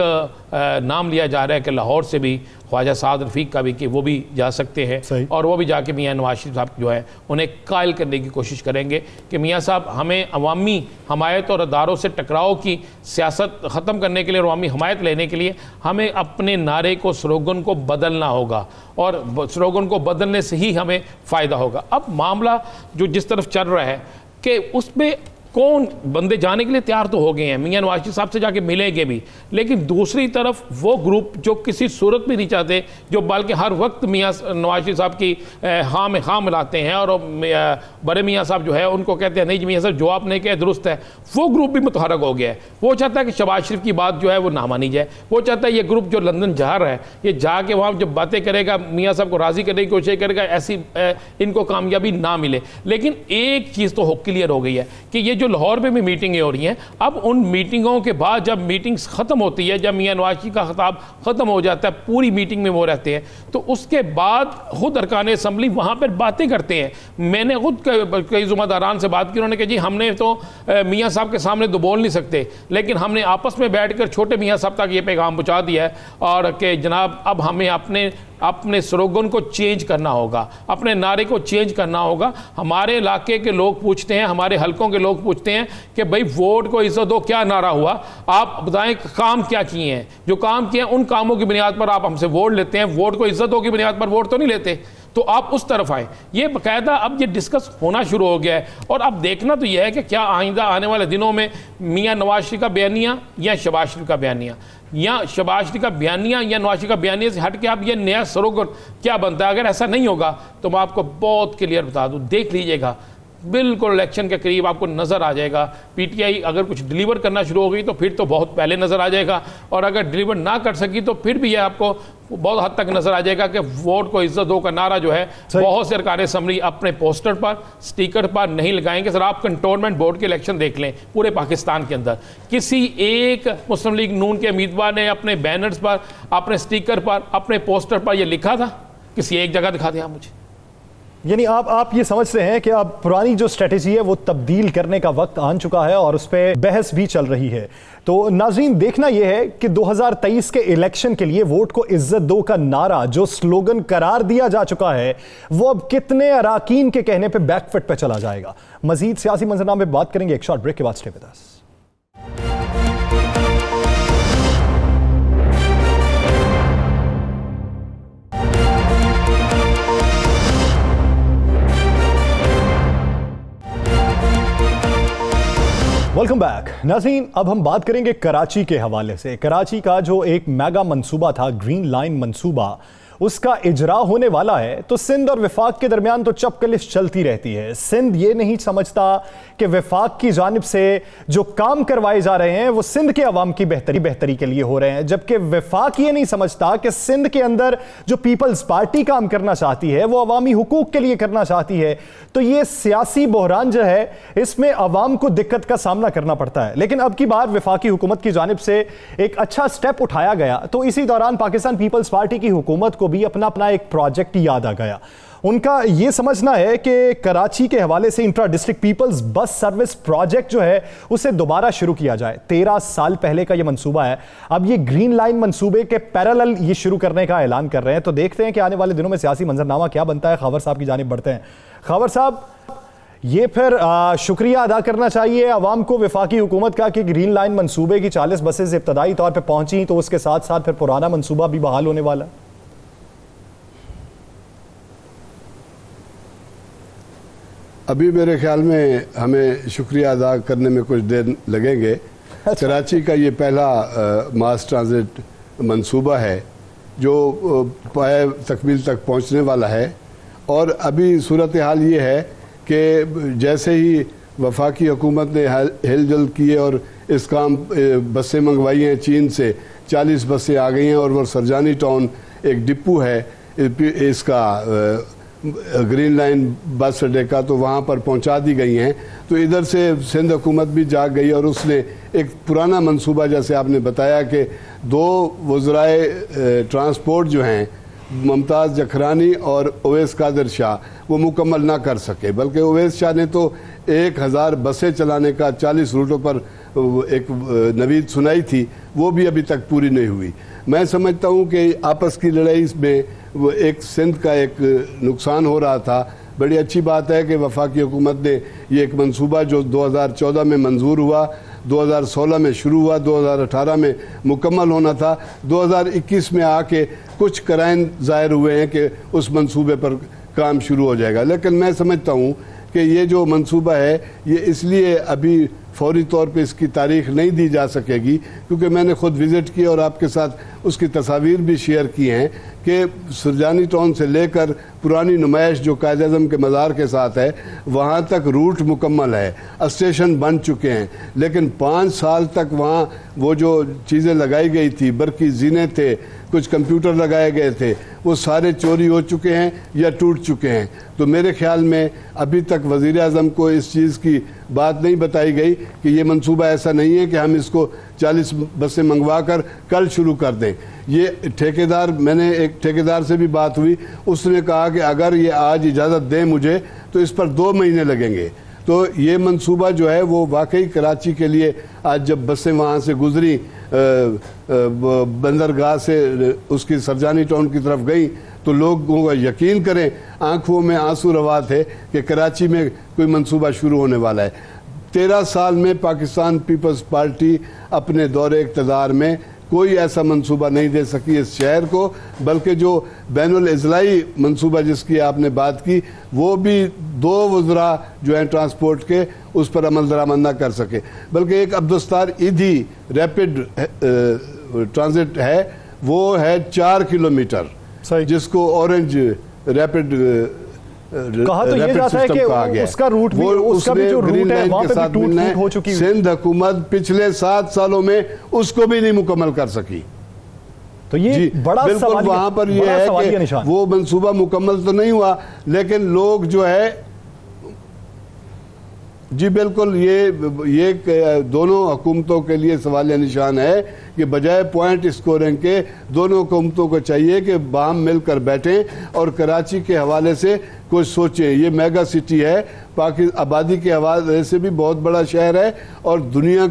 Speaker 2: नाम लिया जा रहा है कि लाहौर से भी ख्वाजा साद रफ़ीक का भी, कि वो भी जा सकते हैं और वो भी जाके मियाँ नवाज शरीफ साहब जो है उन्हें कायल करने की कोशिश करेंगे कि मियाँ साहब हमें अवामी हमायत और अदारों से टकराव की सियासत ख़त्म करने के लिए, अवामी हमायत लेने के लिए हमें अपने नारे को, स्लोगन को बदलना होगा और स्लोगन को बदलने से ही हमें फ़ायदा होगा। अब मामला जो जिस तरफ चल रहा है कि उसमें कौन बंदे जाने के लिए तैयार तो हो गए हैं, मियां नवाज शरीफ साहब से जाके मिलेंगे भी, लेकिन दूसरी तरफ वो ग्रुप जो किसी सूरत में नहीं चाहते, जो बल्कि हर वक्त मियां नवाज शरीफ साहब की हाँ में हाँ मिलाते हैं और बड़े मियां साहब जो है उनको कहते हैं नहीं जी मियां साहब जो आपने कहा दुरुस्त है, वो ग्रुप भी मुतहरक हो गया है। वो चाहता है कि शहबाज शरीफ की बात जो है वो ना मानी जाए। वो चाहता है ये ग्रुप जो लंदन जा रहा है, ये जाके वहाँ जब बातें करेगा, मियाँ साहब को राज़ी करने की कोशिश करेगा, ऐसी इनको कामयाबी ना मिले। लेकिन एक चीज़ तो क्लियर हो गई है कि ये जो लाहौर में भी मीटिंगें हो रही हैं, अब उन मीटिंगों के बाद जब मीटिंग्स ख़त्म होती है, जब मियाँ नवाज शरीफ का खिताब ख़त्म हो जाता है, पूरी मीटिंग में वो रहते हैं, तो उसके बाद खुद अरकान असम्बली वहाँ पर बातें करते हैं। मैंने खुद कई ज़ुम्मेदारान से बात की, उन्होंने कहा जी हमने तो मियाँ साहब के सामने तो बोल नहीं सकते, लेकिन हमने आपस में बैठकर छोटे मियाँ साहब तक ये पैगाम पहुँचा दिया है और कि जनाब अब हमें अपने स्लोगन को चेंज करना होगा, अपने नारे को चेंज करना होगा। हमारे इलाके के लोग पूछते हैं, हमारे हलकों के लोग पूछते हैं कि भाई वोट को इज्जत दो क्या नारा हुआ, आप बताएं काम क्या किए हैं, जो काम किए हैं उन कामों की बुनियाद पर आप हमसे वोट लेते हैं, वोट को इज्जत दो की बुनियाद पर वोट तो नहीं लेते। तो आप उस तरफ आए, ये बाकायदा अब ये डिस्कस होना शुरू हो गया है। और अब देखना तो यह है कि क्या आइंदा आने वाले दिनों में मियाँ नवाज शरीफ का बयानिया या शहबाज शरीफ का बयानिया, या शहबाज शरीफ का बयानिया या नवाज शरीफ का बयानिया से हट के अब ये नया स्लोगन क्या बनता है। अगर ऐसा नहीं होगा तो मैं आपको बहुत क्लियर बता दूँ, देख लीजिएगा बिल्कुल इलेक्शन के करीब आपको नज़र आ जाएगा, पीटीआई अगर कुछ डिलीवर करना शुरू हो गई तो फिर तो बहुत पहले नज़र आ जाएगा, और अगर डिलीवर ना कर सकी तो फिर भी ये आपको बहुत हद तक नज़र आ जाएगा कि वोट को इज्जत दो का नारा जो है बहुत से अरकान असम्बली अपने पोस्टर पर, स्टिकर पर नहीं लगाएंगे। सर आप कंटोनमेंट बोर्ड के इलेक्शन देख लें पूरे पाकिस्तान के अंदर, किसी एक मुस्लिम लीग नून के उम्मीदवार ने अपने बैनर्स पर, अपने स्टिकर पर, अपने पोस्टर पर यह लिखा था? किसी एक जगह दिखा दें आप मुझे।
Speaker 1: यानी आप ये समझते हैं कि अब पुरानी जो स्ट्रेटेजी है वो तब्दील करने का वक्त आ चुका है और उस पर बहस भी चल रही है। तो नाज़रीन देखना यह है कि 2023 के इलेक्शन के लिए वोट को इज्जत दो का नारा जो स्लोगन करार दिया जा चुका है वो अब कितने अराकीन के कहने पे बैकफुट पे चला जाएगा। मजीद सियासी मंजरनामे में बात करेंगे एक शॉर्ट ब्रेक के बाद। Stay with us. Welcome back नाज़रीन, अब हम बात करेंगे कराची के हवाले से। कराची का जो एक मेगा मंसूबा था, ग्रीन लाइन मंसूबा, उसका इजरा होने वाला है तो सिंध और विफाक के दरमियान तो चपकलिश चलती रहती है। सिंध ये नहीं समझता कि विफाक की जानिब से जो काम करवाए जा रहे हैं वो सिंध के अवाम की बेहतरी के लिए हो रहे हैं, जबकि विफाक ये नहीं समझता कि सिंध के अंदर जो पीपल्स पार्टी काम करना चाहती है वो अवामी हुकूक के लिए करना चाहती है। तो ये सियासी बहरान जो है इसमें अवाम को दिक्कत का सामना करना पड़ता है। लेकिन अब की बार विफाकी हुकूमत की जानिब से एक अच्छा स्टेप उठाया गया, तो इसी दौरान पाकिस्तान पीपल्स पार्टी की हुकूमत को भी अपना एक प्रोजेक्ट याद आ गया। उनका यह समझना है कि कराची के हवाले से intra district peoples bus service project जो है उसे दोबारा शुरू किया जाए। 13 साल पहले का यह मंसूबा है, अब ये ग्रीन लाइन मंसूबे के पैरेलल ये शुरू करने का ऐलान कर रहे हैं। तो देखते हैं कि आने वाले दिनों में सियासी मंजरनामा क्या बनता है। खबर साहब की जानिब बढ़ते हैं। खबर साहब, ये फिर शुक्रिया अदा करना चाहिए अवाम को विफाकी हुकूमत का कि ग्रीन लाइन मंसूबे की 40 बसेज इब्तदाई तौर पर पहुंची, तो उसके साथ साथ फिर पुराना मंसूबा भी बहाल होने वाला।
Speaker 4: अभी मेरे ख्याल में हमें शुक्रिया अदा करने में कुछ देर लगेंगे। कराची का ये पहला मास ट्रांजिट मंसूबा है जो पाए तकमील तक पहुंचने वाला है, और अभी सूरत हाल ये है कि जैसे ही वफाकी हुकूमत ने हिल किए और इस काम बसें मंगवाई हैं चीन से, 40 बसें आ गई हैं और वो सरजानी टाउन एक डिपो है इसका ग्रीन लाइन बस अड्डे का, तो वहाँ पर पहुँचा दी गई हैं। तो इधर से सिंध हुकूमत भी जाग गई और उसने एक पुराना मंसूबा, जैसे आपने बताया कि 2 वज़राए ट्रांसपोर्ट जो हैं मुमताज़ जखरानी और उवैस कादिर शाह, वो मुकम्मल ना कर सके, बल्कि उवैस शाह ने तो 1000 बसें चलाने का 40 रूटों पर एक नवीद सुनाई थी, वो भी अभी तक पूरी नहीं हुई। मैं समझता हूँ कि आपस की लड़ाई में वो एक सिंध का एक नुकसान हो रहा था। बड़ी अच्छी बात है कि वफाकी हुकूमत ने ये एक मंसूबा जो 2014 में मंजूर हुआ, 2016 में शुरू हुआ, 2018 में मुकम्मल होना था, 2021 में आके कुछ कराइन ज़ाहिर हुए हैं कि उस मंसूबे पर काम शुरू हो जाएगा। लेकिन मैं समझता हूँ कि ये जो मंसूबा है ये इसलिए अभी फौरी तौर पे इसकी तारीख नहीं दी जा सकेगी, क्योंकि मैंने खुद विज़िट की और आपके साथ उसकी तस्वीर भी शेयर की हैं कि सुरजानी टाउन से लेकर पुरानी नुमाइश जो कायद-ए-आज़म के मज़ार के साथ है वहाँ तक रूट मुकम्मल है, स्टेशन बन चुके हैं, लेकिन 5 साल तक वहाँ वो जो चीज़ें लगाई गई थी, बरकी जीने थे, कुछ कंप्यूटर लगाए गए थे, वो सारे चोरी हो चुके हैं या टूट चुके हैं। तो मेरे ख्याल में अभी तक वज़ीर आज़म को इस चीज़ की बात नहीं बताई गई कि ये मंसूबा ऐसा नहीं है कि हम इसको 40 बसें मंगवा कर कल शुरू कर दें। ये ठेकेदार, मैंने एक ठेकेदार से भी बात हुई, उसने कहा कि अगर ये आज इजाज़त दें मुझे तो इस पर 2 महीने लगेंगे। तो ये मंसूबा जो है वो वाकई कराची के लिए, आज जब बसें वहाँ से गुजरी बंदरगाह से उसकी सरजानी टाउन की तरफ गई तो लोगों का यकीन करें आंखों में आंसू रवा थे कि कराची में कोई मंसूबा शुरू होने वाला है। 13 साल में पाकिस्तान पीपल्स पार्टी अपने दौरे इक़्तिदार में कोई ऐसा मंसूबा नहीं दे सकी इस शहर को, बल्कि जो बैनुल इज़लाई मंसूबा जिसकी आपने बात की वो भी 2 वज़रा जो हैं ट्रांसपोर्ट के उस पर अमल दरामद न कर सके, बल्कि एक अब्दुस्तार ईदी रैपिड ट्रांजिट है, वो है 4 किलोमीटर, जिसको ऑरेंज रैपिड
Speaker 1: कहा तो ये जाता है कि उसका रूट भी, उसका भी जो रूट है वहां पे भी टूट हो चुकी है।
Speaker 4: सिंध हुकूमत पिछले 7 सालों में उसको भी नहीं मुकम्मल कर सकी।
Speaker 1: तो ये बड़ा
Speaker 4: बिल्कुल वहां पर ये है कि वो मंसूबा मुकम्मल तो नहीं हुआ, लेकिन लोग जो है जी बिल्कुल ये दोनों हुकूमतों के लिए सवाल निशान है कि बजाय पॉइंट स्कोरिंग के दोनों हुकूमतों को चाहिए कि बाहम मिलकर बैठें और कराची के हवाले से कुछ सोचें। ये मेगा सिटी है, आबादी के हवाले से भी बहुत बड़ा शहर है और दुनिया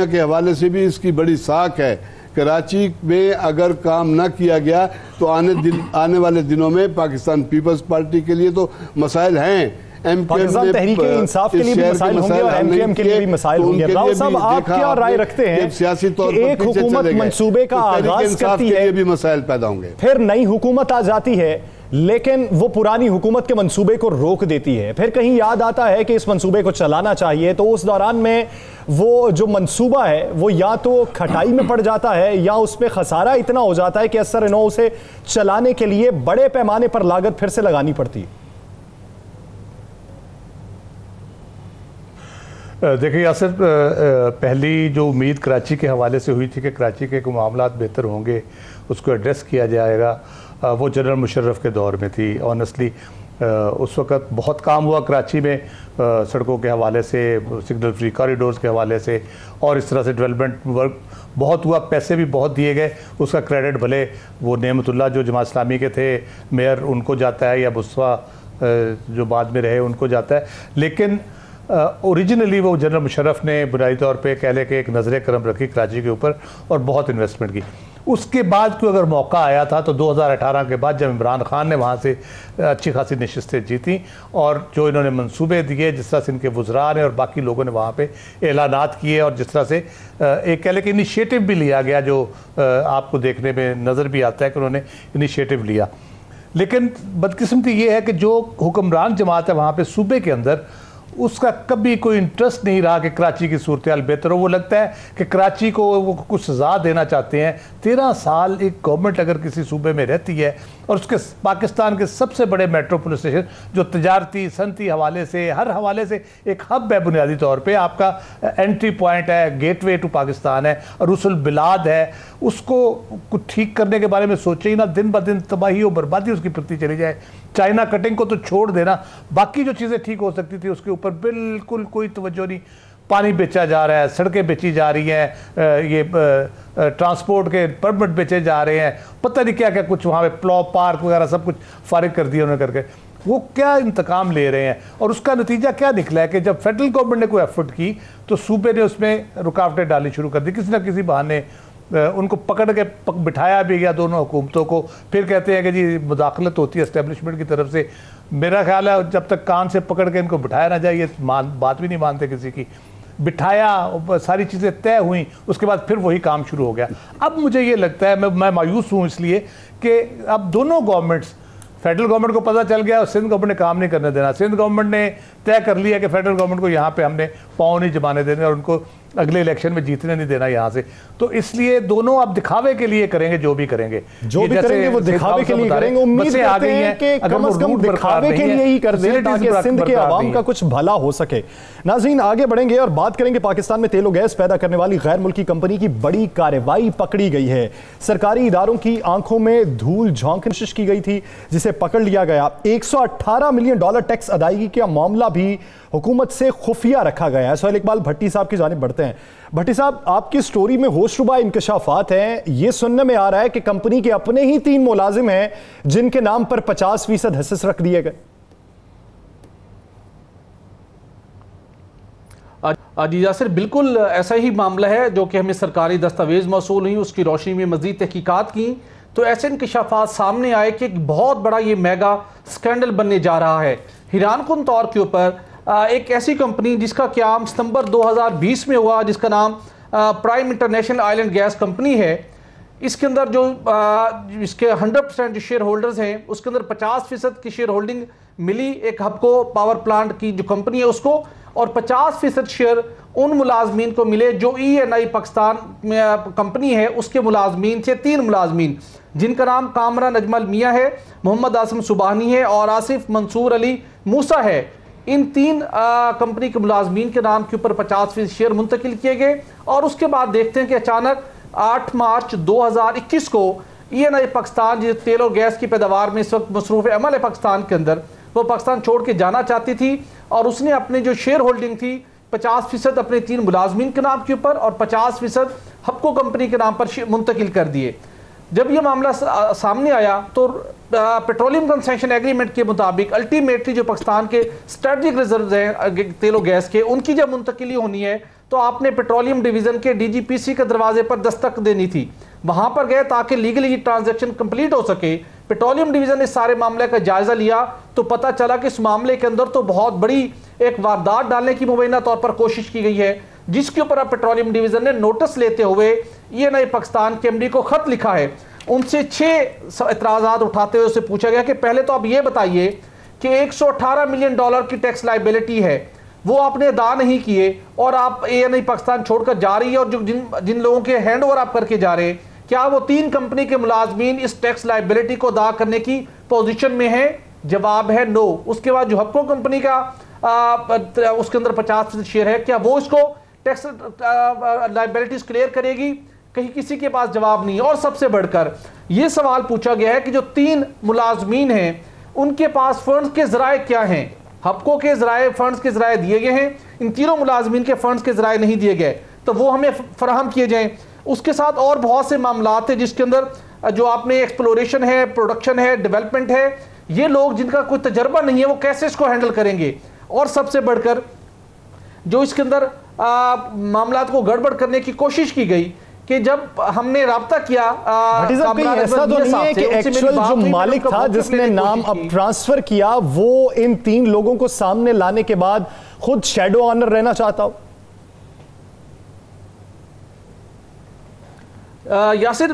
Speaker 4: के हवाले से भी इसकी बड़ी साख है। कराची में अगर काम ना किया गया तो आने वाले दिनों में पाकिस्तान पीपल्स पार्टी के लिए तो मसाइल हैं,
Speaker 1: पाकिस्तान तहरीक इंसाफ के लिए भी मसाइल होंगे और एमकेएम के लिए भी मसाइल होंगे। राव साहब, आप क्या राय रखते हैं
Speaker 4: सियासी तौर पर
Speaker 1: एक हुकूमत मंसूबे का आगाज करती है,
Speaker 4: भी मसाइल पैदा होंगे,
Speaker 1: फिर नई हुकूमत आ जाती है लेकिन वो पुरानी हुकूमत के मंसूबे को रोक देती है, फिर कहीं याद आता है कि इस मंसूबे को चलाना चाहिए, तो उस दौरान में वो जो मंसूबा है वो या तो खटाई में पड़ जाता है या उसमें खसारा इतना हो जाता है कि असर नो उसे चलाने के लिए बड़े पैमाने पर लागत फिर से लगानी पड़ती है।
Speaker 3: देखिए यासिर, पहली जो उम्मीद कराची के हवाले से हुई थी कि कराची के मामलात बेहतर होंगे, उसको एड्रेस किया जाएगा, वो जनरल मुशर्रफ के दौर में थी। ऑनेस्टली उस वक़्त बहुत काम हुआ कराची में सड़कों के हवाले से, सिग्नल फ्री कॉरिडोर्स के हवाले से, और इस तरह से डेवलपमेंट वर्क बहुत हुआ, पैसे भी बहुत दिए गए। उसका क्रेडिट भले वो नेमतुल्लाह जो जमात इस्लामी के थे मेयर उनको जाता है, या बुस्वा जो बाद में रहे उनको जाता है, लेकिन ओरिजिनली वो जनरल मुशर्रफ ने बुनियादी तौर पे कह ले कि एक नज़र करम रखी कराची के ऊपर और बहुत इन्वेस्टमेंट की। उसके बाद कोई अगर मौका आया था तो 2018 के बाद जब इमरान खान ने वहाँ से अच्छी खासी नशिस्तें जीती और जो इन्होंने मंसूबे दिए, जिस तरह से इनके वज़रा ने और बाकी लोगों ने वहाँ पे ऐलानात किए और जिस तरह से एक कह लें कि इनिशिएटिव भी लिया गया, जो आपको देखने में नज़र भी आता है कि उन्होंने इनिशिएटिव लिया। लेकिन बदकिस्मती ये है कि जो हुक्मरान जमात है वहाँ पर सूबे के अंदर, उसका कभी कोई इंटरेस्ट नहीं रहा कि कराची की सूरत हाल बेहतर हो। वो लगता है कि कराची को वो कुछ सज़ा देना चाहते हैं। 13 साल एक गवर्नमेंट अगर किसी सूबे में रहती है और उसके पाकिस्तान के सबसे बड़े मेट्रोपोलिस स्टेशन जो तजारती सनती हवाले से, हर हवाले से एक हब है, बुनियादी तौर पे आपका एंट्री पॉइंट है, गेटवे टू पाकिस्तान है, और रुसल बिलाद है, उसको कुछ ठीक करने के बारे में सोचे ही ना। दिन ब दिन तबाही और बर्बादी उसकी प्रति चली जाए। चाइना कटिंग को तो छोड़ देना, बाकी जो चीज़ें ठीक हो सकती थी उसके ऊपर बिल्कुल कोई तवज्जो नहीं। पानी बेचा जा रहा है, सड़कें बेची जा रही हैं, ये ट्रांसपोर्ट के परमिट बेचे जा रहे हैं, पता नहीं क्या क्या कुछ वहाँ पे प्लॉ पार्क वगैरह सब कुछ फारिग कर दिया उन्होंने करके। वो क्या इंतकाम ले रहे हैं और उसका नतीजा क्या निकला है कि जब फेडरल गवर्नमेंट ने कोई एफर्ट की तो सूबे ने उसमें रुकावटें डालनी शुरू कर दी। किसी न किसी बहाने उनको पकड़ के बिठाया भी गया दोनों हुकूमतों को। फिर कहते हैं कि जी मुदाखलत होती है एस्टेब्लिशमेंट की तरफ से। मेरा ख्याल है जब तक कान से पकड़ के इनको बिठाया ना जाए, ये बात भी नहीं मानते किसी की। बिठाया, सारी चीज़ें तय हुई, उसके बाद फिर वही काम शुरू हो गया। अब मुझे ये लगता है, मैं मायूस हूँ इसलिए कि अब दोनों गवर्नमेंट्स फेडरल गवर्नमेंट को पता चल गया और सिंध गवर्नमेंट ने काम नहीं करने देना। सिंध गवर्नमेंट ने तय कर लिया कि फेडरल गवर्नमेंट को यहाँ पे हमने पाँव नहीं जमाने देने और उनको अगले इलेक्शन में जीतने नहीं देना यहाँ से। तो इसलिए दोनों अब दिखावे के लिए करेंगे, जो भी करेंगे
Speaker 1: वो दिखावे के लिए करेंगे। उम्मीद करते हैं कि कम से कम दिखावे के लिए ही कर दें ताकि सिंध के आवाम का कुछ भला हो सके। नाज़रीन, आगे बढ़ेंगे और बात करेंगे पाकिस्तान में तेल और गैस पैदा करने वाली गैर मुल्की कंपनी की बड़ी कार्रवाई पकड़ी गई है। सरकारी इदारों की आंखों में धूल झोंकने की कोशिश की गई थी, जिसे पकड़ लिया गया। $118 मिलियन टैक्स अदायगी का मामला भी हुकूमत से खुफिया रखा गया है। सोहेल इकबाल भट्टी साहब की जानिब बढ़ते हैं। भट्टी साहब, आपकी स्टोरी में होशरुबा इंकशाफात हैं। ये सुनने में आ रहा है कि कंपनी के अपने ही 3 मुलाजिम हैं जिनके नाम पर 50% हिस्से रख दिए गए।
Speaker 5: जी यासिर, बिल्कुल ऐसा ही मामला है जो कि हमें सरकारी दस्तावेज मौसूल हुई, उसकी रोशनी में मजीद तहकीकात की तो ऐसे इंकशाफात सामने आए कि एक बहुत बड़ा ये मेगा स्कैंडल बनने जा रहा है। हैरानकुन तौर के ऊपर एक ऐसी कंपनी जिसका क्याम सितंबर 2020 में हुआ, जिसका नाम prime international oil and gas company है। इसके अंदर जो इसके 100% जो शेयर होल्डर्स हैं उसके अंदर 50% की शेयर होल्डिंग मिली एक हबको पावर प्लांट की जो कंपनी है उसको, और 50% शेयर उन मुलाजमीन को मिले जो ENI पाकिस्तान कंपनी है उसके मुलाजमीन थे। 3 मुलाजमीन जिनका नाम कामरान अजमल मियाँ है, मोहम्मद आसिम सुबहानी है और आसिफ मंसूर अली मूसा है। इन 3 कंपनी के मुलाजमीन के नाम के ऊपर 50% शेयर मुंतकिल किए गए। और उसके बाद देखते हैं कि अचानक 8 मार्च 2021 को ENI पाकिस्तान, जो तेल और गैस की पैदावार में इस वक्त मसरूफ़ अमल है पाकिस्तान के अंदर, वो पाकिस्तान छोड़ के जाना चाहती थी और उसने अपने जो शेयर होल्डिंग थी 50% अपने 3 मुलाजमीन के नाम के ऊपर और 50% हबको कंपनी के नाम पर मुंतकिल कर दिए। जब यह मामला सामने आया तो पेट्रोलियम कंसेशन एग्रीमेंट के मुताबिक अल्टीमेटली जो पाकिस्तान के स्ट्रेटजिक रिजर्व हैं तेल और गैस के, उनकी जब मुंतकिली होनी है तो आपने पेट्रोलियम डिवीज़न के DGPC के दरवाजे पर दस्तक देनी थी। वहाँ पर गए ताकि लीगली ट्रांजैक्शन कंप्लीट हो सके। पेट्रोलियम डिवीज़न ने सारे मामले का जायज़ा लिया तो पता चला कि इस मामले के अंदर तो बहुत बड़ी एक वारदात डालने की मुबैना तौर पर कोशिश की गई है, जिसके ऊपर अब पेट्रोलियम डिवीज़न ने नोटिस लेते हुए ENI पाकिस्तान के MD को ख़त लिखा है। उनसे 6 एतराज़ात उठाते हुए उसे पूछा गया कि पहले तो आप ये बताइए कि $118 मिलियन की टैक्स लाइबिलिटी है वो आपने अदा नहीं किए और आप ENI पाकिस्तान छोड़कर जा रही है, और जो जिन लोगों के हैंड ओवर आप करके जा रहे हैं क्या वो 3 कंपनी के मुलाजमीन इस टैक्स लाइबिलिटी को अदा करने की पोजीशन में है? जवाब है नो। उसके बाद जो हबको कंपनी का उसके अंदर 50% शेयर है, क्या वो इसको टैक्स लाइबिलिटीज क्लियर करेगी? कहीं किसी के पास जवाब नहीं। और सबसे बढ़कर यह सवाल पूछा गया है कि जो 3 मुलाजमीन हैं उनके पास फंड्स के ज़राए क्या हैं? हबको के ज़राए, फंड्स के ज़राए दिए गए हैं, इन 3 मुलाजमीन के फंड्स के ज़राए नहीं दिए गए, तो वो हमें फराहम किए जाएं। उसके साथ और बहुत से मामलात हैं जिसके अंदर जो आपने एक्सप्लोरेशन है, प्रोडक्शन है, डेवलपमेंट है, ये लोग जिनका कोई तजर्बा नहीं है वो कैसे इसको हैंडल करेंगे? और सबसे बढ़कर जो इसके अंदर मामलात को गड़बड़ करने की कोशिश की गई कि जब हमने राब्ता किया,
Speaker 1: ऐसा तो नहीं है कि एक्चुअल जो मालिक था जिसने नाम अब ट्रांसफर किया वो इन 3 लोगों को सामने लाने के बाद खुद शैडो ऑनर रहना चाहता हो?
Speaker 5: यासिर,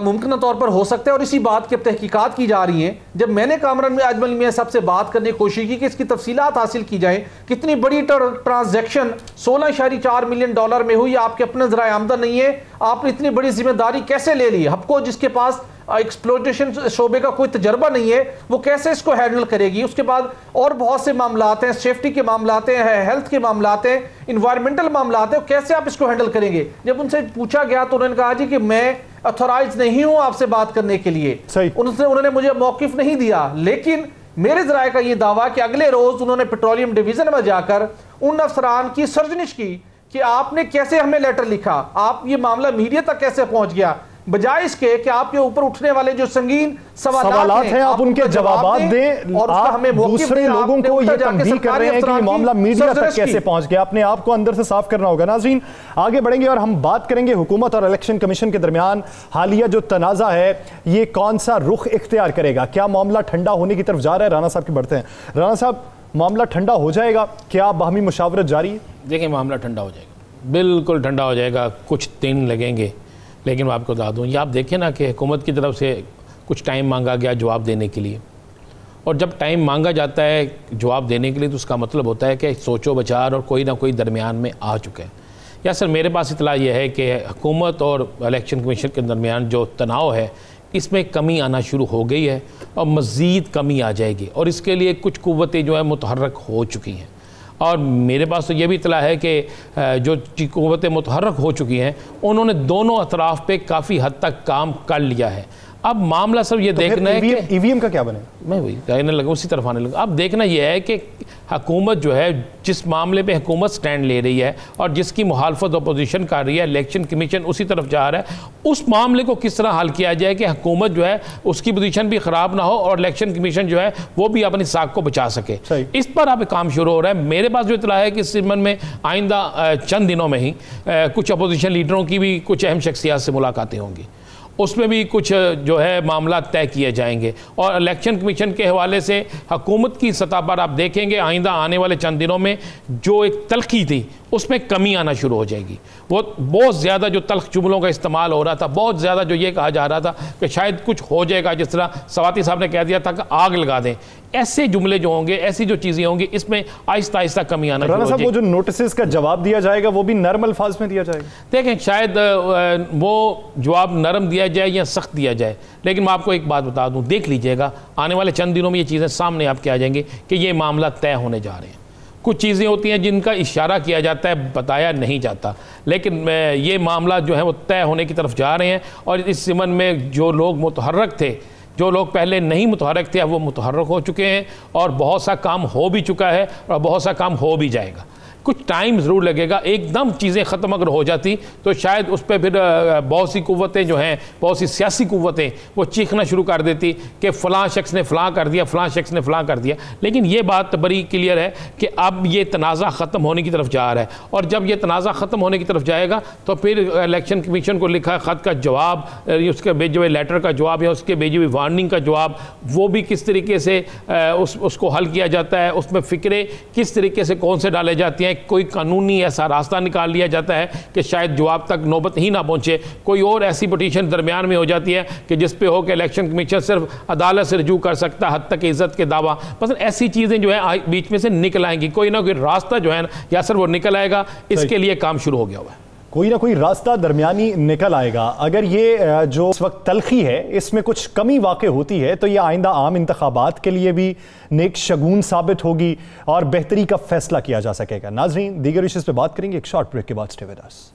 Speaker 5: मुमकिन तौर पर हो सकता है और इसी बात की अब तहकीकात की जा रही हैं। जब मैंने कामरान अजमल मियां साहब से बात करने की कोशिश की कि इसकी तफसीलात हासिल की जाए, कितनी बड़ी ट्रांजैक्शन $16.4 मिलियन में हुई, आपके अपने ज़राए आमदन नहीं है, आपने इतनी बड़ी जिम्मेदारी कैसे ले ली? हबको जिसके पास एक्सप्लोटेशन शोबे का कोई तजर्बा नहीं है वो कैसे इसको हैंडल करेगी? उसके बाद और बहुत से मामलात हैं, सेफ्टी के मामलात हैं, हेल्थ के मामलात हैं, इन्वायरमेंटल मामलात हैं, कैसे आप इसको हैंडल करेंगे? जब उनसे पूछा गया तो उन्होंने कहा जी कि मैं अथोराइज नहीं हूं आपसे बात करने के लिए, उन्होंने मुझे मौकिफ नहीं दिया। लेकिन मेरे ज़राए का ये दावा कि अगले रोज उन्होंने पेट्रोलियम डिवीजन में जाकर उन अफसरान की सर्जनिश की कि आपने कैसे हमें लेटर लिखा, आप ये मामला मीडिया तक कैसे पहुंच गया, बजाय इसके कि आपके ऊपर उठने वाले जो संगीन सवालात हैं
Speaker 1: आप उनके जवाब दें और आप हमें दूसरे लोगों को ये तंबीह कर रहे हैं कि मामला मीडिया तक कैसे पहुंच गया। अपने आप को अंदर से साफ करना होगा। नाज़रीन, आगे बढ़ेंगे और हम बात करेंगे हुकूमत और इलेक्शन कमीशन के दरमियान हालिया जो तनाज़ा है ये कौन सा रुख इख्तियार करेगा? क्या मामला ठंडा होने की तरफ जा रहा है? राना साहब की बढ़ते हैं। राना साहब, मामला ठंडा हो जाएगा? क्या बाहमी मुशावरत जारी है?
Speaker 2: देखिए, मामला ठंडा हो जाएगा, बिल्कुल ठंडा हो जाएगा। कुछ दिन लगेंगे लेकिन मैं आपको बता दूँ, ये आप देखें ना कि हुकूमत की तरफ से कुछ टाइम मांगा गया जवाब देने के लिए, और जब टाइम मांगा जाता है जवाब देने के लिए तो उसका मतलब होता है कि सोचो विचार और कोई ना कोई दरमियान में आ चुके हैं। या सर मेरे पास इतला ये है कि हुकूमत और इलेक्शन कमीशन के दरमियान जो तनाव है इसमें कमी आना शुरू हो गई है और मज़ीद कमी आ जाएगी, और इसके लिए कुछ कुव्वतें जो है मुतहर्रक हो चुकी हैं। और मेरे पास तो ये भी इतला है कि जो कुव्वतें मुतहर्रक हो चुकी हैं उन्होंने दोनों अतराफ़ पे काफ़ी हद तक काम कर लिया है। अब मामला सब ये देखना है कि
Speaker 1: ईवीएम का क्या बने,
Speaker 2: मैं वही कहने लगा, उसी तरफ आने लगा। अब देखना यह है कि हुकूमत जो है जिस मामले पे हुकूमत स्टैंड ले रही है और जिसकी मुखालफत अपोजिशन कर रही है, इलेक्शन कमीशन उसी तरफ जा रहा है, उस मामले को किस तरह हल किया जाए कि हुकूमत जो है उसकी पोजीशन भी ख़राब ना हो और इलेक्शन कमीशन जो है वो भी अपनी साख को बचा सके। इस पर अब काम शुरू हो रहा है। मेरे पास जो इतला है कि इस ज़िम्मन में आइंदा चंद दिनों में ही कुछ अपोजिशन लीडरों की भी कुछ अहम शख्सियात से मुलाकातें होंगी, उसमें भी कुछ जो है मामला तय किए जाएंगे। और इलेक्शन कमीशन के हवाले से हुकूमत की सतह पर आप देखेंगे आइंदा आने वाले चंद दिनों में जो एक तलखी थी उसमें कमी आना शुरू हो जाएगी। वो बहुत ज़्यादा जो तल्ख जुमलों का इस्तेमाल हो रहा था, बहुत ज़्यादा जो ये कहा जा रहा था कि शायद कुछ हो जाएगा, जिस तरह सवाती साहब ने कह दिया था कि आग लगा दें, ऐसे जुमले जो होंगे, ऐसी जो चीज़ें होंगी, इसमें आहिस्ता आहिस्ता कमी आना शुरू हो जाएगी।
Speaker 1: वो जो नोटिस का जवाब दिया जाएगा वो भी नरम अल्फाज में दिया जाएगा।
Speaker 2: देखें शायद वो जवाब नरम दिया जाए या सख्त दिया जाए, लेकिन मैं आपको एक बात बता दूं, देख लीजिएगा आने वाले चंद दिनों में ये चीज़ें सामने आपके आ जाएंगी कि ये मामला तय होने जा रहे हैं। कुछ चीज़ें होती हैं जिनका इशारा किया जाता है, बताया नहीं जाता, लेकिन ये मामला जो है वो तय होने की तरफ जा रहे हैं। और इस ज़िमन में जो लोग मुतहर्रक थे, जो लोग पहले नहीं मुतहर्रक थे, अब वो मुतहर्रक हो चुके हैं और बहुत सा काम हो भी चुका है और बहुत सा काम हो भी जाएगा। कुछ टाइम ज़रूर लगेगा। एकदम चीज़ें ख़त्म अगर हो जाती तो शायद उस पर फिर बहुत सी कुव्वतें जो हैं, बहुत सी सियासी कुव्वतें वो चीखना शुरू कर देती कि फ़लाँ शख्स ने फ़लाँ कर दिया, फ़लाँ शख्स ने फ़लाँ कर दिया। लेकिन ये बात बड़ी क्लियर है कि अब ये तनाज़ा ख़त्म होने की तरफ जा रहा है, और जब ये तनाज़ा ख़त्म होने की तरफ जाएगा तो फिर इलेक्शन कमीशन को लिखा ख़त का जवाब, उसके भेजे हुए लेटर का जवाब या उसके भेजी हुई वार्निंग का जवाब, वो भी किस तरीके से उसको हल किया जाता है, उसमें फ़िक्रें किस तरीके से कौन से डाले जाती हैं, कोई कानूनी ऐसा रास्ता निकाल लिया जाता है कि शायद जवाब तक नौबत ही ना पहुंचे, कोई और ऐसी पिटीशन दरमियान में हो जाती है कि जिस पे हो कि इलेक्शन कमीशन सिर्फ अदालत से रजू कर सकता, हद तक इज्जत के दावा, बस ऐसी चीज़ें जो है बीच में से निकल आएंगी। कोई ना कोई रास्ता जो है ना या सर वो निकल आएगा, इसके लिए काम शुरू हो गया हुआ है।
Speaker 1: कोई ना कोई रास्ता दरमियानी निकल आएगा। अगर ये जो इस वक्त तलखी है इसमें कुछ कमी वाक़ई होती है तो ये आइंदा आम इंतखाबात के लिए भी नेक शगुन साबित होगी और बेहतरी का फैसला किया जा सकेगा। नाजरीन, दीगर इश्यूज़ पे बात करेंगे एक शॉर्ट ब्रेक के बाद। Stay with us.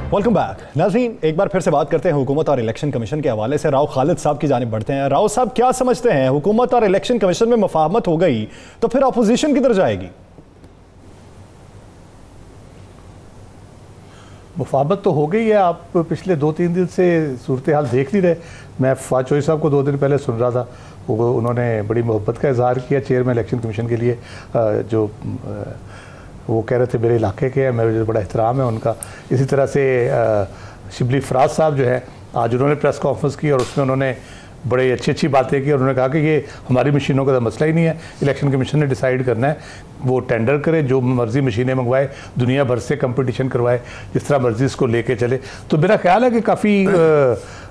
Speaker 1: Welcome back. नाज़रीन, एक बार फिर से बात करते हैं हुकूमत और इलेक्शन कमीशन के हवाले से। राव खालिद साहब की जानिब बढ़ते हैं। राव साहब, क्या समझते हैं, हुकूमत और इलेक्शन कमीशन में मुफाहमत हो गई तो फिर अपोजिशन किधर जाएगी?
Speaker 3: मुफाहमत तो हो गई है। आप पिछले 2-3 दिन से सूरत हाल देख नहीं रहे। मैं फवाद चौधरी साहब को 2 दिन पहले सुन रहा था, वो उन्होंने बड़ी मोहब्बत का इजहार किया चेयरमैन इलेक्शन कमीशन के लिए, जो वो कह रहे थे मेरे इलाके के हैं, मेरे बड़ा एहतराम है उनका। इसी तरह से शिबली फराज साहब जो है, आज उन्होंने प्रेस कॉन्फ्रेंस की और उसमें उन्होंने बड़ी अच्छी बातें की और उन्होंने कहा कि ये हमारी मशीनों का मसला ही नहीं है, इलेक्शन कमीशन ने डिसाइड करना है, वो टेंडर करे, जो मर्ज़ी मशीनें मंगवाए, दुनिया भर से कंपटीशन करवाए, जिस तरह मर्ज़ी इसको लेके चले। तो मेरा ख्याल है कि काफ़ी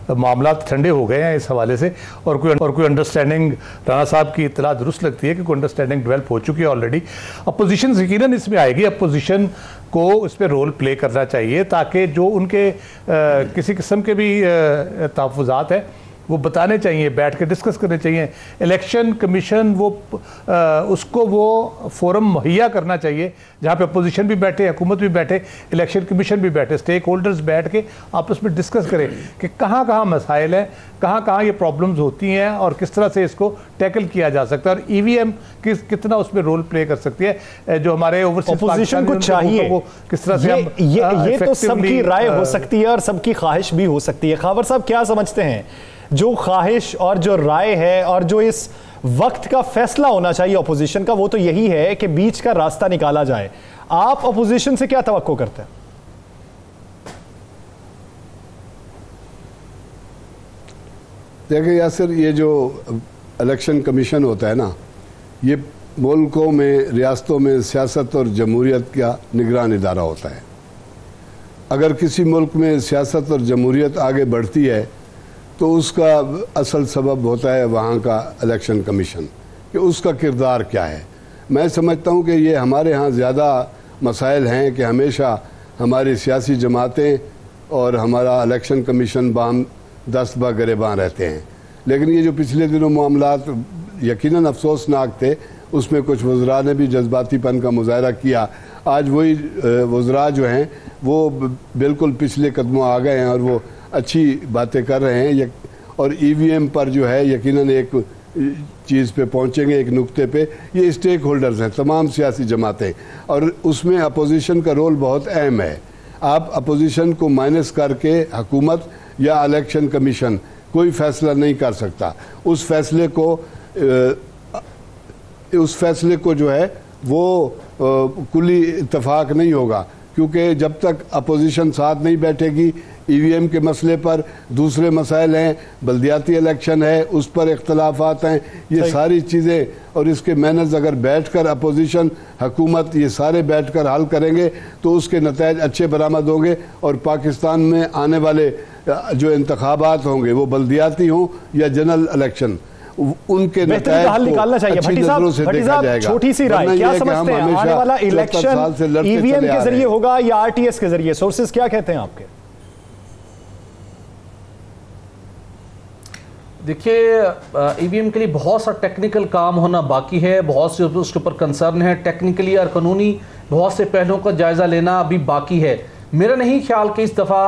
Speaker 3: मामला ठंडे हो गए हैं इस हवाले से, और कोई अंडरस्टैंडिंग, राणा साहब की इतला दुरुस्त लगती है कि कोई अंडरस्टैंडिंग डेवलप हो चुकी है ऑलरेडी। अपोजिशन यकीनन इसमें आएगी, अपोजिशन को इस पर रोल प्ले करना चाहिए ताकि जो उनके किसी किस्म के भी तहफ़्फ़ुज़ात हैं वो बताने चाहिए, बैठ के डिस्कस करने चाहिए। इलेक्शन कमीशन उसको वो फोरम मुहैया करना चाहिए जहाँ पे अपोजिशन भी बैठे, हुकूमत भी बैठे, इलेक्शन कमीशन भी बैठे, स्टेक होल्डर्स बैठ के आपस में डिस्कस करें कि कहाँ कहाँ मसाइल हैं, कहाँ कहाँ ये प्रॉब्लम्स होती हैं और किस तरह से इसको टैकल किया जा सकता है, और ईवीएम कितना उसमें रोल प्ले कर सकती है। जो हमारे ओवरसीज
Speaker 1: अपोजिशन को चाहिए
Speaker 3: वो किस तरह से
Speaker 1: ये तो सबकी राय हो सकती है और सबकी ख्वाहिश भी हो सकती है। खावर साहब, क्या समझते हैं, जो ख्वाहिश और जो राय है और जो इस वक्त का फैसला होना चाहिए अपोजिशन का, वो तो यही है कि बीच का रास्ता निकाला जाए। आप अपोजिशन से क्या तवक्को करते हैं?
Speaker 4: देखिए यासिर, ये जो इलेक्शन कमीशन होता है ना, ये मुल्कों में, रियासतों में सियासत और जमहूरियत का निगरान इदारा होता है। अगर किसी मुल्क में सियासत और जमहूरियत आगे बढ़ती है तो उसका असल सबब होता है वहाँ का इलेक्शन कमीशन, कि उसका किरदार क्या है। मैं समझता हूँ कि ये हमारे यहाँ ज़्यादा मसाइल हैं कि हमेशा हमारी सियासी जमातें और हमारा इलेक्शन कमीशन बाम दस्त बा गिरेबान रहते हैं। लेकिन ये जो पिछले दिनों मामलात यकीनन अफसोसनाक थे, उसमें कुछ वज़रा ने भी जज्बातीपन का मुजाहरा किया। आज वही वज़रा जो हैं वो बिल्कुल पिछले कदमों आ गए हैं और वो अच्छी बातें कर रहे हैं। और ईवीएम पर जो है यकीनन एक चीज़ पे पहुंचेंगे, एक नुक्ते पे। ये स्टेक होल्डर्स हैं, तमाम सियासी जमातें, और उसमें अपोजिशन का रोल बहुत अहम है। आप अपोजिशन को माइनस करके हुकूमत या इलेक्शन कमीशन कोई फैसला नहीं कर सकता। उस फैसले को जो है वो कुली इत्तफाक नहीं होगा, क्योंकि जब तक अपोजिशन साथ नहीं बैठेगी ईवीएम के मसले पर, दूसरे मसाइल हैं, बल्दियाती इलेक्शन है, उस पर इख्तलाफात हैं, ये सारी चीज़ें, और इसके मैनेज अगर बैठकर अपोजिशन, हुकूमत, ये सारे बैठकर हल करेंगे तो उसके नतीजे अच्छे बरामद होंगे। और पाकिस्तान में आने वाले जो इंतखाबात होंगे वो बल्दियाती हों या जनरल इलेक्शन, उनके नतीजे
Speaker 1: हल निकालना चाहिए। भट्टी साहब, छोटी सी राय, क्या समझते हैं आने वाला इलेक्शन ईवीएम के जरिए होगा या आरटीएस के जरिए? सोर्सेज क्या कहते हैं आपके?
Speaker 5: देखिए, ईवीएम के लिए बहुत सा टेक्निकल काम होना बाकी है, बहुत से उसके ऊपर कंसर्न है, टेक्निकली और कानूनी बहुत से पहलुओं का जायजा लेना अभी बाकी है। मेरा नहीं ख्याल कि इस दफ़ा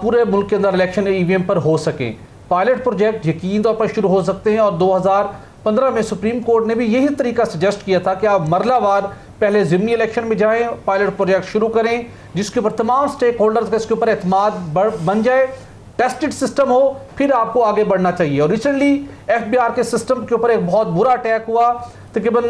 Speaker 5: पूरे मुल्क के अंदर इलेक्शन ईवीएम पर हो सके। पायलट प्रोजेक्ट यकीन तौर पर शुरू हो सकते हैं, और 2015 में सुप्रीम कोर्ट ने भी यही तरीका सजेस्ट किया था कि आप मरलावार पहले ज़िमनी इलेक्शन में जाएं, पायलट प्रोजेक्ट शुरू करें, जिसके ऊपर तमाम स्टेक होल्डर्स का इसके ऊपर एतमाद बन जाए, टेस्टेड सिस्टम हो, फिर आपको आगे बढ़ना चाहिए। और रिसेंटली एफबीआर के सिस्टम के ऊपर एक बहुत बुरा अटैक हुआ, तकरीबन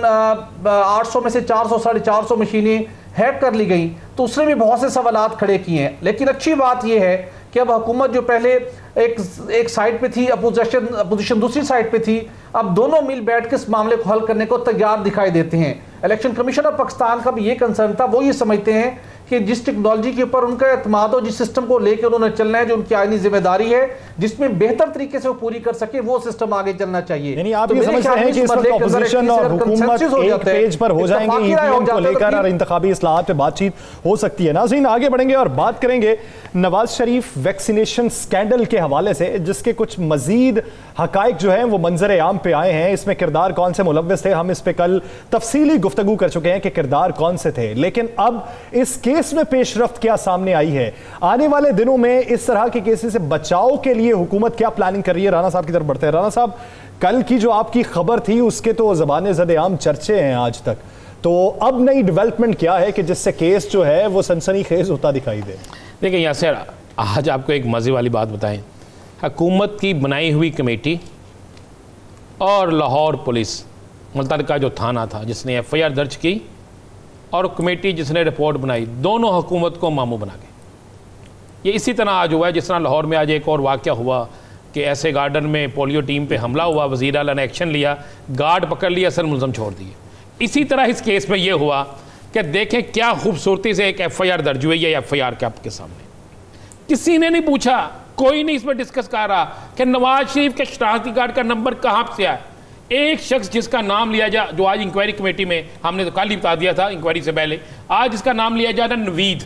Speaker 5: 800 में से 400 साढ़े 400 मशीनें हैक कर ली गई, तो उसने भी बहुत से सवालात खड़े किए हैं। लेकिन अच्छी बात यह है कि अब हुकूमत जो पहले एक साइड पे थी, अपोजिशन दूसरी साइड पे थी, अब दोनों मिल बैठ के इस मामले को हल करने को तैयार दिखाई देते हैं। इलेक्शन कमीशन ऑफ पाकिस्तान का भी ये कंसर्न था, वो ये समझते हैं कि जिस टेक्नोलॉजी के ऊपर उनका एतमाद हो, जिस सिस्टम को लेकर उन्होंने चलना है, जो उनकी आईनी जिम्मेदारी है, जिसमें बेहतर तरीके से वो पूरी कर सके, वो सिस्टम आगे चलना चाहिए।
Speaker 1: यानी आप ये समझते हैं कि इस वक्त ऑपोजिशन और हुकूमत एक पेज पर हो जाएंगे, ईवीएम को लेकर और इंतखाबी इस्लाहात पे बातचीत हो सकती है। नाज़रीन, आगे बढ़ेंगे और बात करेंगे नवाज शरीफ वैक्सीनेशन स्कैंडल के हवाले से, जिसके कुछ मजीद हकाइक जो हैं वो मंजर आम पे आए हैं। इसमें किरदार कौन से मुलव्वस थे, हम इस पे कल तफसीली गुफ्तगू कर चुके हैं कि किरदार कौन से थे। लेकिन अब इस केस में पेशरफ्त क्या सामने आई है, आने वाले दिनों में इस तरह के केसेस से बचाव के लिए हुकूमत क्या प्लानिंग कर रही है? राना साहब की तरफ बढ़ते हैं। राना साहब, कल की जो आपकी खबर थी उसके तो ज़बाने ज़द-ए-आम चर्चे हैं आज तक, तो अब नई डेवलपमेंट क्या है कि जिससे केस जो है वो सनसनीखेज होता दिखाई दे?
Speaker 2: देखिए यासर, आज आपको एक मज़े वाली बात बताएं। हुकूमत की बनाई हुई कमेटी और लाहौर पुलिस मुल्तज़िम जो थाना था जिसने एफआईआर दर्ज की, और कमेटी जिसने रिपोर्ट बनाई, दोनों हुकूमत को मामू बना गए। ये इसी तरह आज हुआ है जिस तरह लाहौर में आज एक और वाक़या हुआ कि ऐसे गार्डन में पोलियो टीम पे हमला हुआ, वज़ीर आला ने एक्शन लिया, गार्ड पकड़ लिया, असल मुलज़म छोड़ दिए। इसी तरह इस केस में ये हुआ कि देखें क्या खूबसूरती से एक एफआईआर दर्ज हुई है। एफआईआर के आपके सामने किसी ने नहीं पूछा, कोई नहीं इसमें डिस्कस कर रहा कि नवाज शरीफ के शनाख्ती कार्ड का नंबर कहाँ से आया। एक शख्स जिसका नाम लिया जा, जो आज इंक्वायरी कमेटी में हमने तो कल ही बता दिया था इंक्वायरी से पहले, आज इसका नाम लिया जा रहा है नवीद,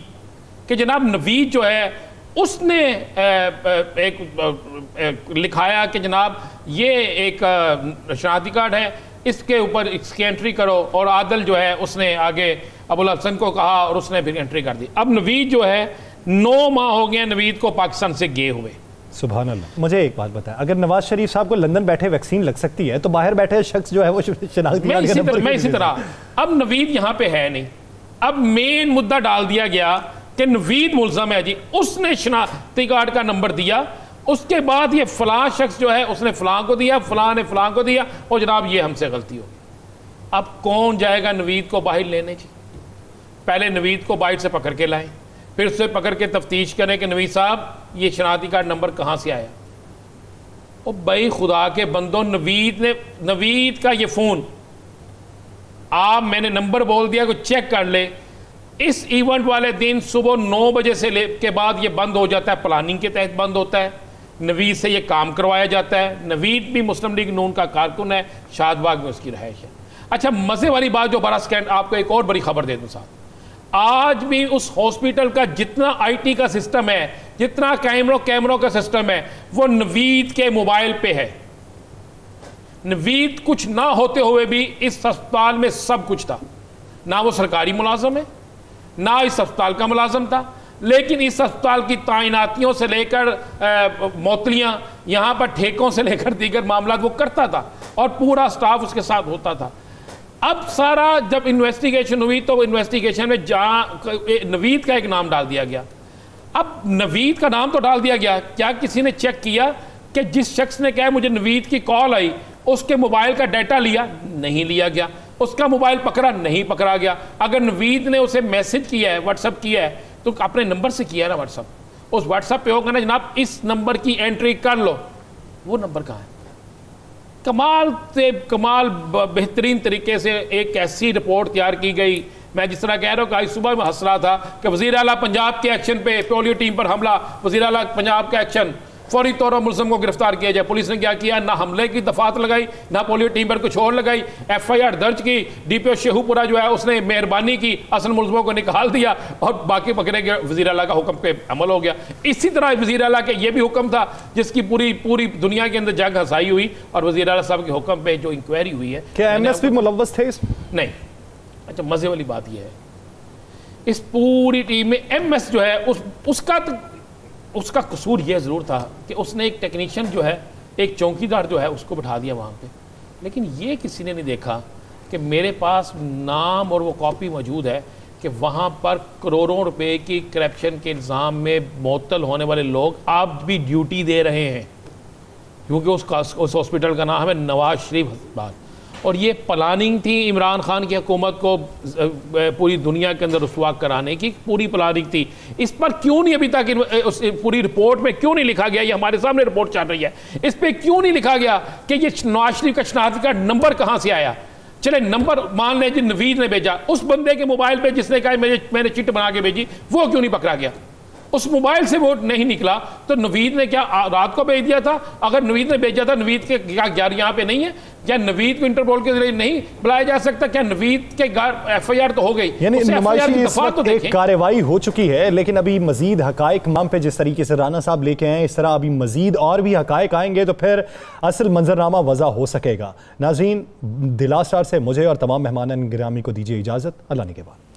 Speaker 2: कि जनाब नवीद जो है उसने एक लिखाया कि जनाब ये एक शनाख्ती कार्ड है, इसके ऊपर इसकी एंट्री करो, और आदल जो है उसने आगे अबुल हसन को कहा और उसने फिर एंट्री कर दी। अब नवीद जो है 9 माह हो गए नवीद को पाकिस्तान से गए हुए।
Speaker 1: सुभान अल्लाह। मुझे एक बात बताएं, अगर नवाज शरीफ साहब को लंदन बैठे वैक्सीन लग सकती है तो बाहर बैठे शख्स जो है वो शनाख्ती कार्ड का नंबर, मैं इसी तरह
Speaker 2: अब नवीद यहाँ पे है नहीं, अब मेन मुद्दा डाल दिया गया कि नवीद मुल्ज़म है जी, उसने शनाख्ती कार्ड का नंबर दिया, उसके बाद ये फलां शख्स जो है उसने फलां को दिया, फलां ने फलां को दिया, और जनाब ये हमसे गलती होगी। अब कौन जाएगा नवीद को बाहर लेने जी? पहले नवीद को बाहर से पकड़ के लाएं, फिर उससे पकड़ के तफ्तीश करें कि नवीद साहब ये शनाख्ती कार्ड नंबर कहाँ से आया। और भाई खुदा के बंदों, नवीद का ये फ़ोन आप मैंने नंबर बोल दिया को चेक कर ले। इस इवेंट वाले दिन सुबह 9 बजे से के बाद ये बंद हो जाता है, प्लानिंग के तहत बंद होता है। नवीद से ये काम करवाया जाता है। नवीद भी मुस्लिम लीग नून का कारकुन है, शादबाग में उसकी रहायश है। अच्छा, मज़े वाली बात जो बड़ा स्कैंड, आपको एक और बड़ी खबर दे दूँ साहब, आज भी उस हॉस्पिटल का जितना IT का सिस्टम है, जितना कैमरों का सिस्टम है, वो नवीद के मोबाइल पे है। नवीद कुछ ना होते हुए भी इस अस्पताल में सब कुछ था। ना वो सरकारी मुलाजम है, ना इस अस्पताल का मुलाजम था, लेकिन इस अस्पताल की तैनातियों से लेकर मौतलियां, यहाँ पर ठेकों से लेकर दीगर मामला वो करता था और पूरा स्टाफ उसके साथ होता था। अब सारा जब इन्वेस्टिगेशन हुई तो इन्वेस्टिगेशन में जहाँ नवीद का एक नाम डाल दिया गया। अब नवीद का नाम तो डाल दिया गया, क्या किसी ने चेक किया कि जिस शख्स ने कहा मुझे नवीद की कॉल आई, उसके मोबाइल का डाटा लिया? नहीं लिया गया। उसका मोबाइल पकड़ा? नहीं पकड़ा गया। अगर नवीद ने उसे मैसेज किया है, व्हाट्सअप किया है, तो अपने नंबर से किया है ना व्हाट्सअप, उस व्हाट्सअप पे होगा ना जनाब इस नंबर की एंट्री कर लो, वो नंबर कहाँ है? कमाल से कमाल बेहतरीन तरीके से एक ऐसी रिपोर्ट तैयार की गई। मैं जिस तरह कह रहा हूँ कि आज सुबह में हंस रहा था कि वज़ीर आला पंजाब के एक्शन पे, पोलियो टीम पर हमला, वज़ीर आला पंजाब का एक्शन, फौरी तौर पर मुलज़म को गिरफ्तार किया जाए। पुलिस ने क्या किया? ना हमले की दफात लगाई, ना पोलियो टीम पर कुछ और लगाई, FIR दर्ज की। DPO शेखुपुरा जो है उसने मेहरबानी की, असल मुलज़मों को निकाल दिया और बाकी पकड़े गए। वज़ीर आला का हुक्म पे अमल हो गया। इसी तरह वज़ीर आला के ये भी हुक्म था जिसकी पूरी दुनिया के अंदर जंग हंसाई हुई, और वज़ीर आला साहब के हुक्म पे जो इंक्वायरी हुई है।
Speaker 1: क्या MS भी मुलव्वस थे इसमें?
Speaker 2: नहीं। अच्छा, मज़े वाली बात यह है इस पूरी टीम में MS जो है उसका कसूर यह ज़रूर था कि उसने एक टेक्नीशियन जो है, एक चौकीदार जो है, उसको बिठा दिया वहाँ पे। लेकिन ये किसी ने नहीं देखा कि मेरे पास नाम और वो कॉपी मौजूद है कि वहाँ पर करोड़ों रुपए की करप्शन के इल्ज़ाम में मुअत्तल होने वाले लोग अब भी ड्यूटी दे रहे हैं, क्योंकि उस हॉस्पिटल का नाम है नवाज शरीफ अस्पताल। और ये प्लानिंग थी इमरान खान की हुकूमत को पूरी दुनिया के अंदर रुसवा कराने की, पूरी प्लानिंग थी। इस पर क्यों नहीं अभी तक उस पूरी रिपोर्ट में क्यों नहीं लिखा गया? ये हमारे सामने रिपोर्ट चल रही है, इस पर क्यों नहीं लिखा गया कि ये नवाज शरीफ का शनाख्ती कार्ड नंबर कहाँ से आया? चले नंबर मान लें जी नवीद ने भेजा, उस बंदे के मोबाइल पे जिसने कहा मैंने चिट बना के भेजी, वो क्यों नहीं पकड़ा गया? उस मोबाइल से वो नहीं निकला तो नवीद ने क्या रात को भेज दिया था? अगर नवीद ने भेजा था, नवीद के क्या घर यहाँ पे नहीं है? क्या नवीद को इंटरपोल के जरिए नहीं बुलाया जा सकता? क्या नवीद के घर FIR तो हो गई,
Speaker 1: यानी नुमाइशी इस वक्त एक कार्रवाई हो चुकी है, लेकिन अभी मजीद हकायक माम पे जिस तरीके से राना साहब लेके आए, इस तरह अभी मजीद और भी हकायक आएंगे तो फिर असल मंजरनामा वज़ा हो सकेगा। नाज़रीन, दिला स्टार से मुझे और तमाम मेहमान गिरामी को दीजिए इजाज़त। अल्लाह ने के बाद।